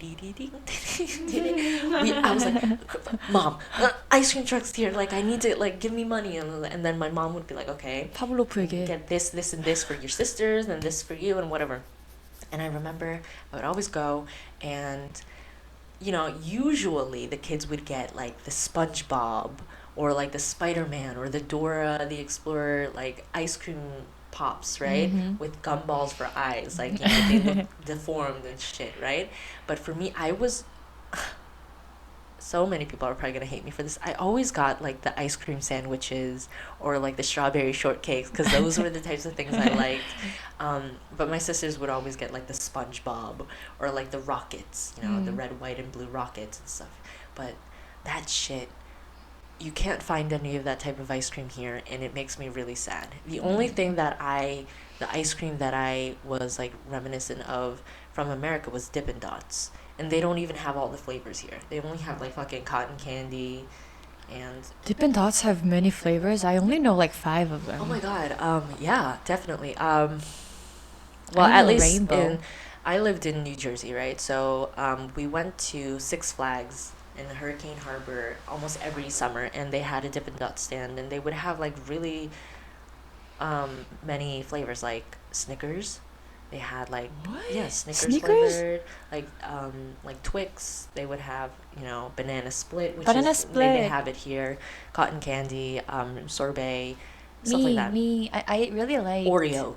[SPEAKER 1] was like, Mom, ice cream truck's here. Like, I need to, like, give me money. And then my mom would be like, okay,
[SPEAKER 2] 파블로프에게
[SPEAKER 1] get this, and this for your sisters, and this for you, and whatever. And I remember I would always go, and, you know, usually the kids would get, like, the SpongeBob, or, like, the Spider-Man, or the Dora the Explorer, like, ice cream pops, right? With gumballs for eyes, like, you know, they look deformed and shit, right? But for me, I was so many people are probably gonna hate me for this. I always got like the ice cream sandwiches or like the strawberry shortcakes because those were the types of things I liked. But my sisters would always get like the SpongeBob or like the rockets, you know, the red, white, and blue rockets and stuff. But that shit, you can't find any of that type of ice cream here, and it makes me really sad. The only thing the ice cream that I was like reminiscent of from America was Dippin' Dots, and they don't even have all the flavors here. They only have like fucking cotton candy, and
[SPEAKER 2] Dippin' Dots have many flavors. I only know like 5 of them.
[SPEAKER 1] oh my god, yeah, definitely. Well, at least I lived in New Jersey, right? So we went to Six Flags in Hurricane Harbor almost every summer, and they had a Dippin' Dot stand, and they would have like really many flavors, like Snickers. They had like Snickers flavored, like Twix. They would have, you know, banana split, which they have it here. Cotton candy, sorbet, stuff like that.
[SPEAKER 2] I really liked
[SPEAKER 1] Oreo.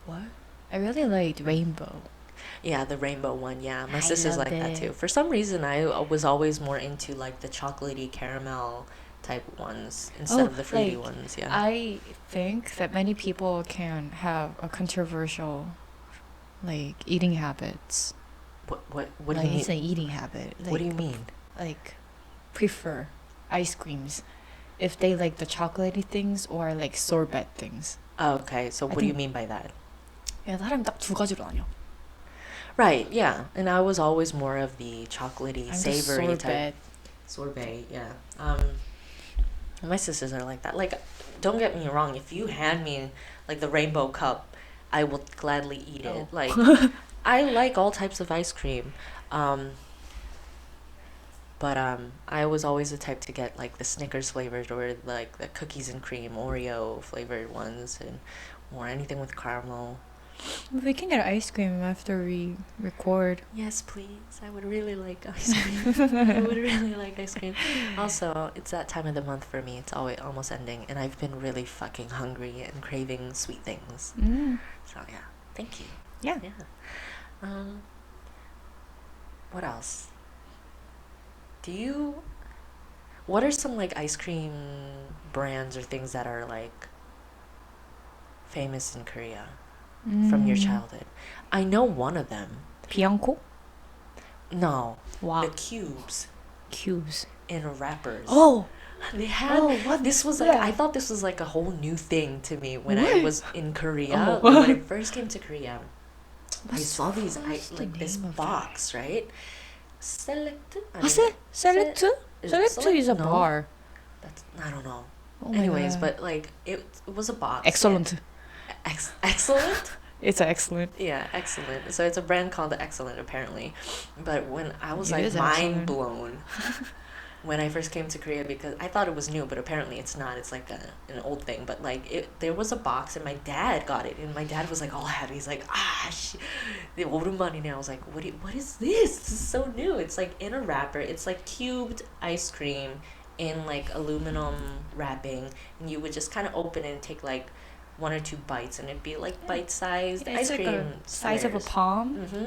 [SPEAKER 2] What? I really liked Rainbow.
[SPEAKER 1] Yeah, the rainbow one. Yeah, my sisters like that too. For some reason, I was always more into like the chocolatey caramel type ones instead of the fruity ones. Yeah.
[SPEAKER 2] I think that many people can have a controversial, like, eating habits.
[SPEAKER 1] What do
[SPEAKER 2] like,
[SPEAKER 1] you mean?
[SPEAKER 2] It's an eating habit. Like,
[SPEAKER 1] what do you mean?
[SPEAKER 2] Like, prefer ice creams if they like the chocolatey things or like sorbet things.
[SPEAKER 1] Oh, okay. So what do you mean by that?
[SPEAKER 2] 야, 사람 딱 2 가지로 나뉘어.
[SPEAKER 1] Right, yeah. And I was always more of the chocolatey, savory
[SPEAKER 2] sorbet
[SPEAKER 1] type. Sorbet, yeah. My sisters are like that. Like, don't get me wrong. If you hand me, like, the rainbow cup, I will gladly eat it. Like, I like all types of ice cream. But I was always the type to get, like, the Snickers flavored or, like, the cookies and cream Oreo flavored ones or anything with caramel.
[SPEAKER 2] We can get ice cream after we record.
[SPEAKER 1] Yes, please. I would really like ice cream. I would really like ice cream. Also, it's that time of the month for me. It's always almost ending, and I've been really fucking hungry and craving sweet things. So yeah, thank you.
[SPEAKER 2] Yeah.
[SPEAKER 1] Yeah. What else? Do you? What are some like ice cream brands or things that are like famous in Korea from your childhood? I know one of them.
[SPEAKER 2] Bianco?
[SPEAKER 1] No,
[SPEAKER 2] Wow.
[SPEAKER 1] the cubes
[SPEAKER 2] Cubes.
[SPEAKER 1] in wrappers.
[SPEAKER 2] Oh!
[SPEAKER 1] They had
[SPEAKER 2] what?
[SPEAKER 1] this was like
[SPEAKER 2] Yeah.
[SPEAKER 1] I thought this was like a whole new thing to me when I
[SPEAKER 2] What?
[SPEAKER 1] was in Korea.
[SPEAKER 2] Oh.
[SPEAKER 1] When I first came to Korea, I saw these
[SPEAKER 2] what's the
[SPEAKER 1] like this
[SPEAKER 2] name of
[SPEAKER 1] box, right? Select.
[SPEAKER 2] Select? Select is a
[SPEAKER 1] no?
[SPEAKER 2] bar.
[SPEAKER 1] That's I don't know.
[SPEAKER 2] Oh my
[SPEAKER 1] Anyways,
[SPEAKER 2] God.
[SPEAKER 1] but like it was a box.
[SPEAKER 2] Excellent.
[SPEAKER 1] Excellent.
[SPEAKER 2] It's excellent.
[SPEAKER 1] Yeah, excellent. So it's a brand called Excellent apparently. But when I was
[SPEAKER 2] It
[SPEAKER 1] like
[SPEAKER 2] is
[SPEAKER 1] mind
[SPEAKER 2] excellent.
[SPEAKER 1] blown when I first came to Korea because I thought it was new, but apparently it's not. It's like an old thing. But like there was a box and my dad got it, and my dad was like all happy. He's like, the 오랜만이네. I was like, what is this? This is so new. It's like in a wrapper. It's like cubed ice cream in like aluminum wrapping, and you would just kind of open it and take like one or two bites, and it'd be like bite-sized ice
[SPEAKER 2] It's like
[SPEAKER 1] cream
[SPEAKER 2] a size of a
[SPEAKER 1] squares.
[SPEAKER 2] palm.
[SPEAKER 1] Mm-hmm.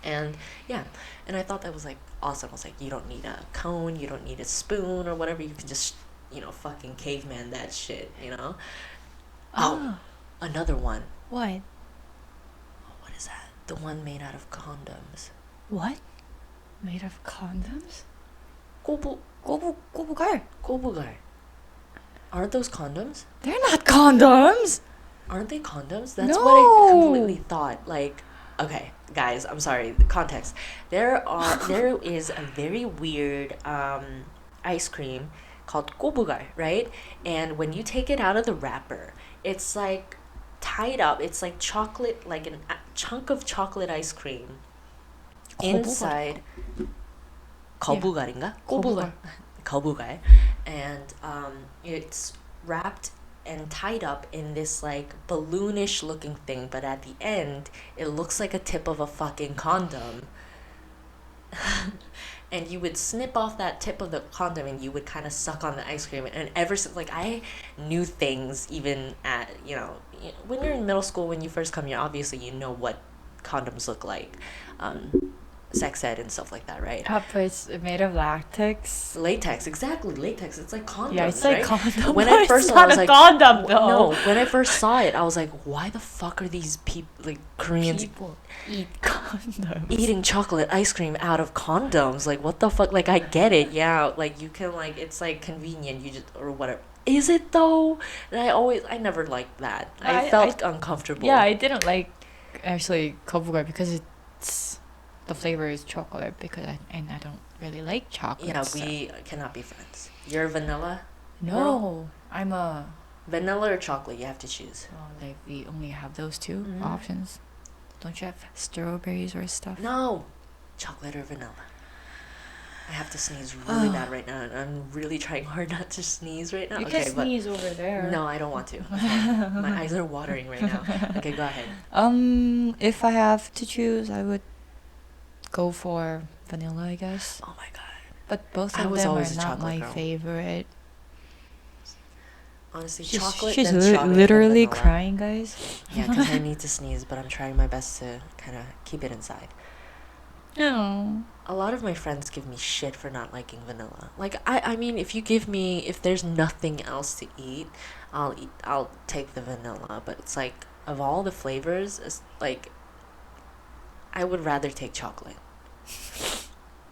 [SPEAKER 1] And yeah, and I thought that was like awesome. I was like, you don't need a cone, you don't need a spoon or whatever. You can just, fucking caveman that shit, Oh, another one.
[SPEAKER 2] What?
[SPEAKER 1] What is that? The one made out of condoms.
[SPEAKER 2] What? Made of condoms?
[SPEAKER 1] 꼬부,
[SPEAKER 2] 꼬부갈.
[SPEAKER 1] 꼬부갈. Aren't those condoms?
[SPEAKER 2] They're not condoms.
[SPEAKER 1] Aren't they condoms? That's what I
[SPEAKER 2] No.
[SPEAKER 1] completely thought. Like, okay, guys, I'm sorry. The context. There is a very weird ice cream called 꼬부갈, right? And when you take it out of the wrapper, it's like tied up. It's like chocolate, like a chunk of chocolate ice cream inside. 거부갈인가?
[SPEAKER 2] 거부갈.
[SPEAKER 1] 거부갈. And it's wrapped and tied up in this like balloonish looking thing, but at the end it looks like a tip of a fucking condom. And you would snip off that tip of the condom and you would kind of suck on the ice cream. And ever since, like, I knew things even at, when you're in middle school, when you first come here, obviously you know what condoms look like. Sex ed and stuff like that, right?
[SPEAKER 2] But it's made of latex.
[SPEAKER 1] Latex, exactly, latex. It's like condoms,
[SPEAKER 2] Yeah, it's like
[SPEAKER 1] right?
[SPEAKER 2] condom.
[SPEAKER 1] When
[SPEAKER 2] but
[SPEAKER 1] I first
[SPEAKER 2] it's
[SPEAKER 1] saw it, I
[SPEAKER 2] not
[SPEAKER 1] was
[SPEAKER 2] a
[SPEAKER 1] like,
[SPEAKER 2] condom though.
[SPEAKER 1] no, when I first saw it, I was like, why the fuck are these people, like Koreans,
[SPEAKER 2] People eat condoms.
[SPEAKER 1] eating chocolate ice cream out of condoms? Like, what the fuck? Like, I get it, yeah. Like, you can, like, it's like convenient, you just, or whatever. Is it though? And I never liked that. I felt uncomfortable.
[SPEAKER 2] Yeah, I didn't like actually 거부갈 because it's the flavor is chocolate because I don't really like chocolate.
[SPEAKER 1] Yeah,
[SPEAKER 2] so-
[SPEAKER 1] we cannot be friends. You're vanilla?
[SPEAKER 2] No, I'm a.
[SPEAKER 1] Vanilla or chocolate, you have to choose.
[SPEAKER 2] Oh, like we only have those two
[SPEAKER 1] Mhm.
[SPEAKER 2] options. Don't you have strawberries or stuff?
[SPEAKER 1] No, chocolate or vanilla. I have to sneeze really bad right now, and I'm really trying hard not to sneeze right now.
[SPEAKER 2] You
[SPEAKER 1] okay,
[SPEAKER 2] can sneeze over there.
[SPEAKER 1] but no, I don't want to. My eyes are watering right now. Okay, go ahead.
[SPEAKER 2] If I have to choose, I would go for vanilla, I guess.
[SPEAKER 1] Oh my god.
[SPEAKER 2] But both
[SPEAKER 1] I
[SPEAKER 2] of
[SPEAKER 1] was
[SPEAKER 2] them are
[SPEAKER 1] always a
[SPEAKER 2] not
[SPEAKER 1] chocolate
[SPEAKER 2] my
[SPEAKER 1] girl.
[SPEAKER 2] favorite.
[SPEAKER 1] Honestly,
[SPEAKER 2] She's,
[SPEAKER 1] chocolate.
[SPEAKER 2] she's
[SPEAKER 1] then strawberry, then
[SPEAKER 2] literally
[SPEAKER 1] vanilla.
[SPEAKER 2] crying, guys.
[SPEAKER 1] Yeah, because I need to sneeze, but I'm trying my best to kind of keep it inside.
[SPEAKER 2] No.
[SPEAKER 1] A lot of my friends give me shit for not liking vanilla. Like I mean, if there's nothing else to eat, I'll take the vanilla. But it's like of all the flavors, it's like I would rather take chocolate.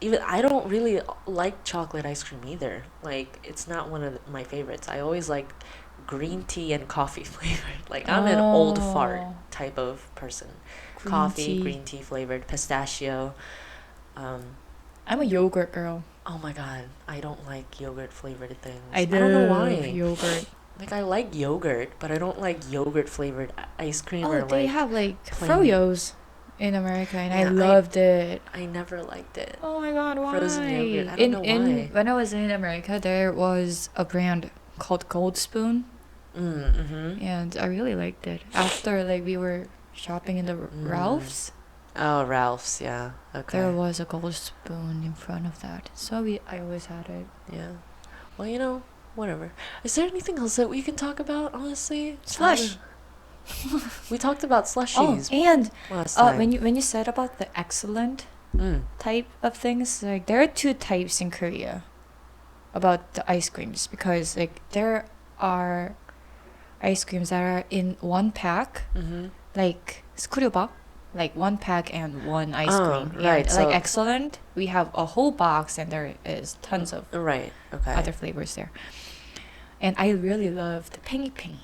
[SPEAKER 1] Even I don't really like chocolate ice cream either. Like it's not one of my favorites. I always like green tea and coffee flavored. Like I'm an old fart
[SPEAKER 2] Oh.
[SPEAKER 1] type of person.
[SPEAKER 2] Green
[SPEAKER 1] Coffee,
[SPEAKER 2] tea.
[SPEAKER 1] green tea flavored, pistachio.
[SPEAKER 2] I'm a yogurt girl.
[SPEAKER 1] Oh my god, I don't like yogurt flavored things.
[SPEAKER 2] I
[SPEAKER 1] don't know
[SPEAKER 2] love
[SPEAKER 1] why.
[SPEAKER 2] yogurt.
[SPEAKER 1] Like I like yogurt, but I don't like yogurt flavored ice cream or
[SPEAKER 2] Oh, they
[SPEAKER 1] like
[SPEAKER 2] have like
[SPEAKER 1] plain-
[SPEAKER 2] froyos in America, and I
[SPEAKER 1] Yeah,
[SPEAKER 2] loved it.
[SPEAKER 1] I never liked it.
[SPEAKER 2] Oh my god, why?
[SPEAKER 1] Frozen yogurt, I don't know why.
[SPEAKER 2] When I was in America, there was a brand called Cold Spoon,
[SPEAKER 1] Mm-hmm.
[SPEAKER 2] and I really liked it. After like we were shopping in the Ralph's,
[SPEAKER 1] Oh, Ralph's, yeah. Okay.
[SPEAKER 2] there was a gold spoon in front of that. So I always had it.
[SPEAKER 1] Yeah. Well, whatever. Is there anything else that we can talk about, honestly?
[SPEAKER 2] Slush.
[SPEAKER 1] We talked about
[SPEAKER 2] Oh,
[SPEAKER 1] slushies
[SPEAKER 2] and
[SPEAKER 1] last time.
[SPEAKER 2] when you said about the excellent
[SPEAKER 1] Mm.
[SPEAKER 2] type of things, like there are two types in Korea about the ice creams, because like there are ice creams that are in one pack,
[SPEAKER 1] Mm-hmm.
[SPEAKER 2] like skuryobak, like one pack and one ice
[SPEAKER 1] Oh,
[SPEAKER 2] cream.
[SPEAKER 1] right,
[SPEAKER 2] And,
[SPEAKER 1] so-
[SPEAKER 2] like excellent, we have a whole box and there is tons of
[SPEAKER 1] Right. Okay.
[SPEAKER 2] other flavors there. And I really love the pengy pengy.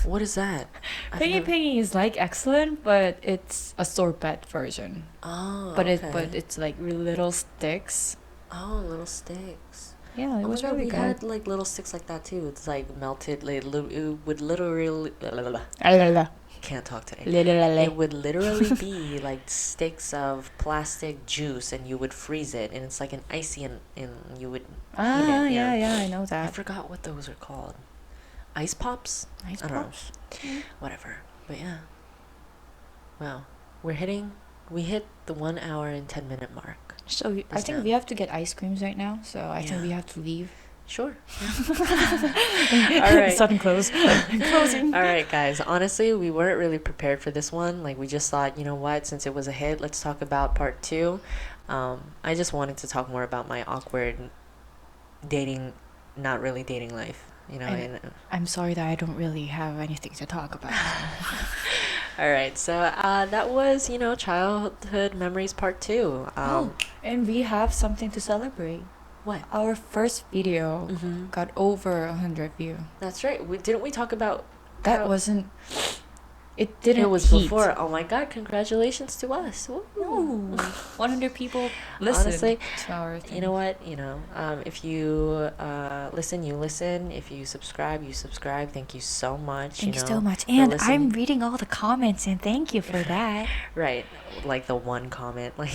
[SPEAKER 1] What is that? I've
[SPEAKER 2] Pengy
[SPEAKER 1] never-
[SPEAKER 2] pengy is like excellent, but it's a sorbet version.
[SPEAKER 1] Oh.
[SPEAKER 2] But
[SPEAKER 1] okay.
[SPEAKER 2] it's like little sticks.
[SPEAKER 1] Oh, little sticks.
[SPEAKER 2] Yeah, it
[SPEAKER 1] Oh
[SPEAKER 2] was
[SPEAKER 1] my God,
[SPEAKER 2] really
[SPEAKER 1] we
[SPEAKER 2] good.
[SPEAKER 1] had like little sticks like that too. It's like melted. Like, it would literally. Can't talk today. It would literally be like sticks of plastic juice, and you would freeze it, and it's like an icy, and you would.
[SPEAKER 2] Ah,
[SPEAKER 1] it,
[SPEAKER 2] yeah,
[SPEAKER 1] yeah.
[SPEAKER 2] I know
[SPEAKER 1] I
[SPEAKER 2] that.
[SPEAKER 1] forgot what those are called. Ice pops?
[SPEAKER 2] Ice
[SPEAKER 1] I don't know.
[SPEAKER 2] pops.
[SPEAKER 1] Whatever. But yeah. Wow. We hit the 1 hour and 10-minute mark.
[SPEAKER 2] So I
[SPEAKER 1] This
[SPEAKER 2] think
[SPEAKER 1] time.
[SPEAKER 2] we have to get ice creams right now. So I think
[SPEAKER 1] Yeah.
[SPEAKER 2] we have to leave.
[SPEAKER 1] Sure. All right.
[SPEAKER 2] Sudden close. Closing.
[SPEAKER 1] All right, guys. Honestly, we weren't really prepared for this one. Like, we just thought, you know what? Since it was a hit, let's talk about part 2. I just wanted to talk more about my awkward dating, not really dating life.
[SPEAKER 2] And- I'm sorry that I don't really have anything to talk about.
[SPEAKER 1] All right. So that was, childhood memories part 2.
[SPEAKER 2] And we have something to celebrate.
[SPEAKER 1] What?
[SPEAKER 2] Our first video
[SPEAKER 1] Mm-hmm.
[SPEAKER 2] got over 100 views.
[SPEAKER 1] That's right. Didn't we talk about
[SPEAKER 2] That
[SPEAKER 1] how-
[SPEAKER 2] wasn't. It didn't.
[SPEAKER 1] It was
[SPEAKER 2] heat.
[SPEAKER 1] before. Oh my God! Congratulations to us. Woo.
[SPEAKER 2] No, 100 people listen
[SPEAKER 1] Honestly,
[SPEAKER 2] to our thing.
[SPEAKER 1] You know what? If you listen, you listen. If you subscribe, you subscribe. Thank you so much.
[SPEAKER 2] Thank you
[SPEAKER 1] know,
[SPEAKER 2] so much.
[SPEAKER 1] for
[SPEAKER 2] And
[SPEAKER 1] listening.
[SPEAKER 2] I'm reading all the comments, and thank you for that.
[SPEAKER 1] Right, like the one comment, like,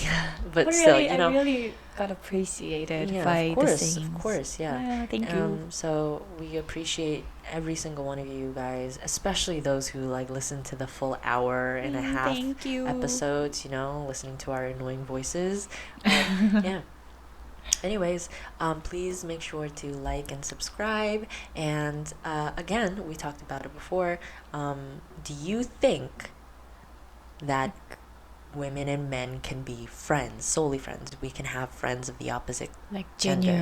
[SPEAKER 1] but
[SPEAKER 2] But
[SPEAKER 1] still,
[SPEAKER 2] really, I really got appreciated
[SPEAKER 1] yeah,
[SPEAKER 2] by
[SPEAKER 1] of course,
[SPEAKER 2] the sayings.
[SPEAKER 1] of course, yeah.
[SPEAKER 2] Thank you.
[SPEAKER 1] So we appreciate every single one of you guys, especially those who like listen to the full hour and a half
[SPEAKER 2] Thank you.
[SPEAKER 1] episodes. Listening to our annoying voices. Yeah. Anyways, please make sure to like and subscribe. And again, we talked about it before. Do you think that women and men can be friends, solely friends? We can have friends of the opposite
[SPEAKER 2] Like
[SPEAKER 1] gender.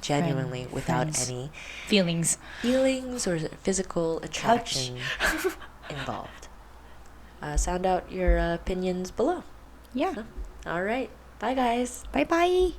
[SPEAKER 2] genuinely,
[SPEAKER 1] without
[SPEAKER 2] friends.
[SPEAKER 1] any
[SPEAKER 2] feelings.
[SPEAKER 1] feelings or physical attraction involved. Sound out your opinions below.
[SPEAKER 2] Yeah.
[SPEAKER 1] All right. Bye, guys.
[SPEAKER 2] Bye bye.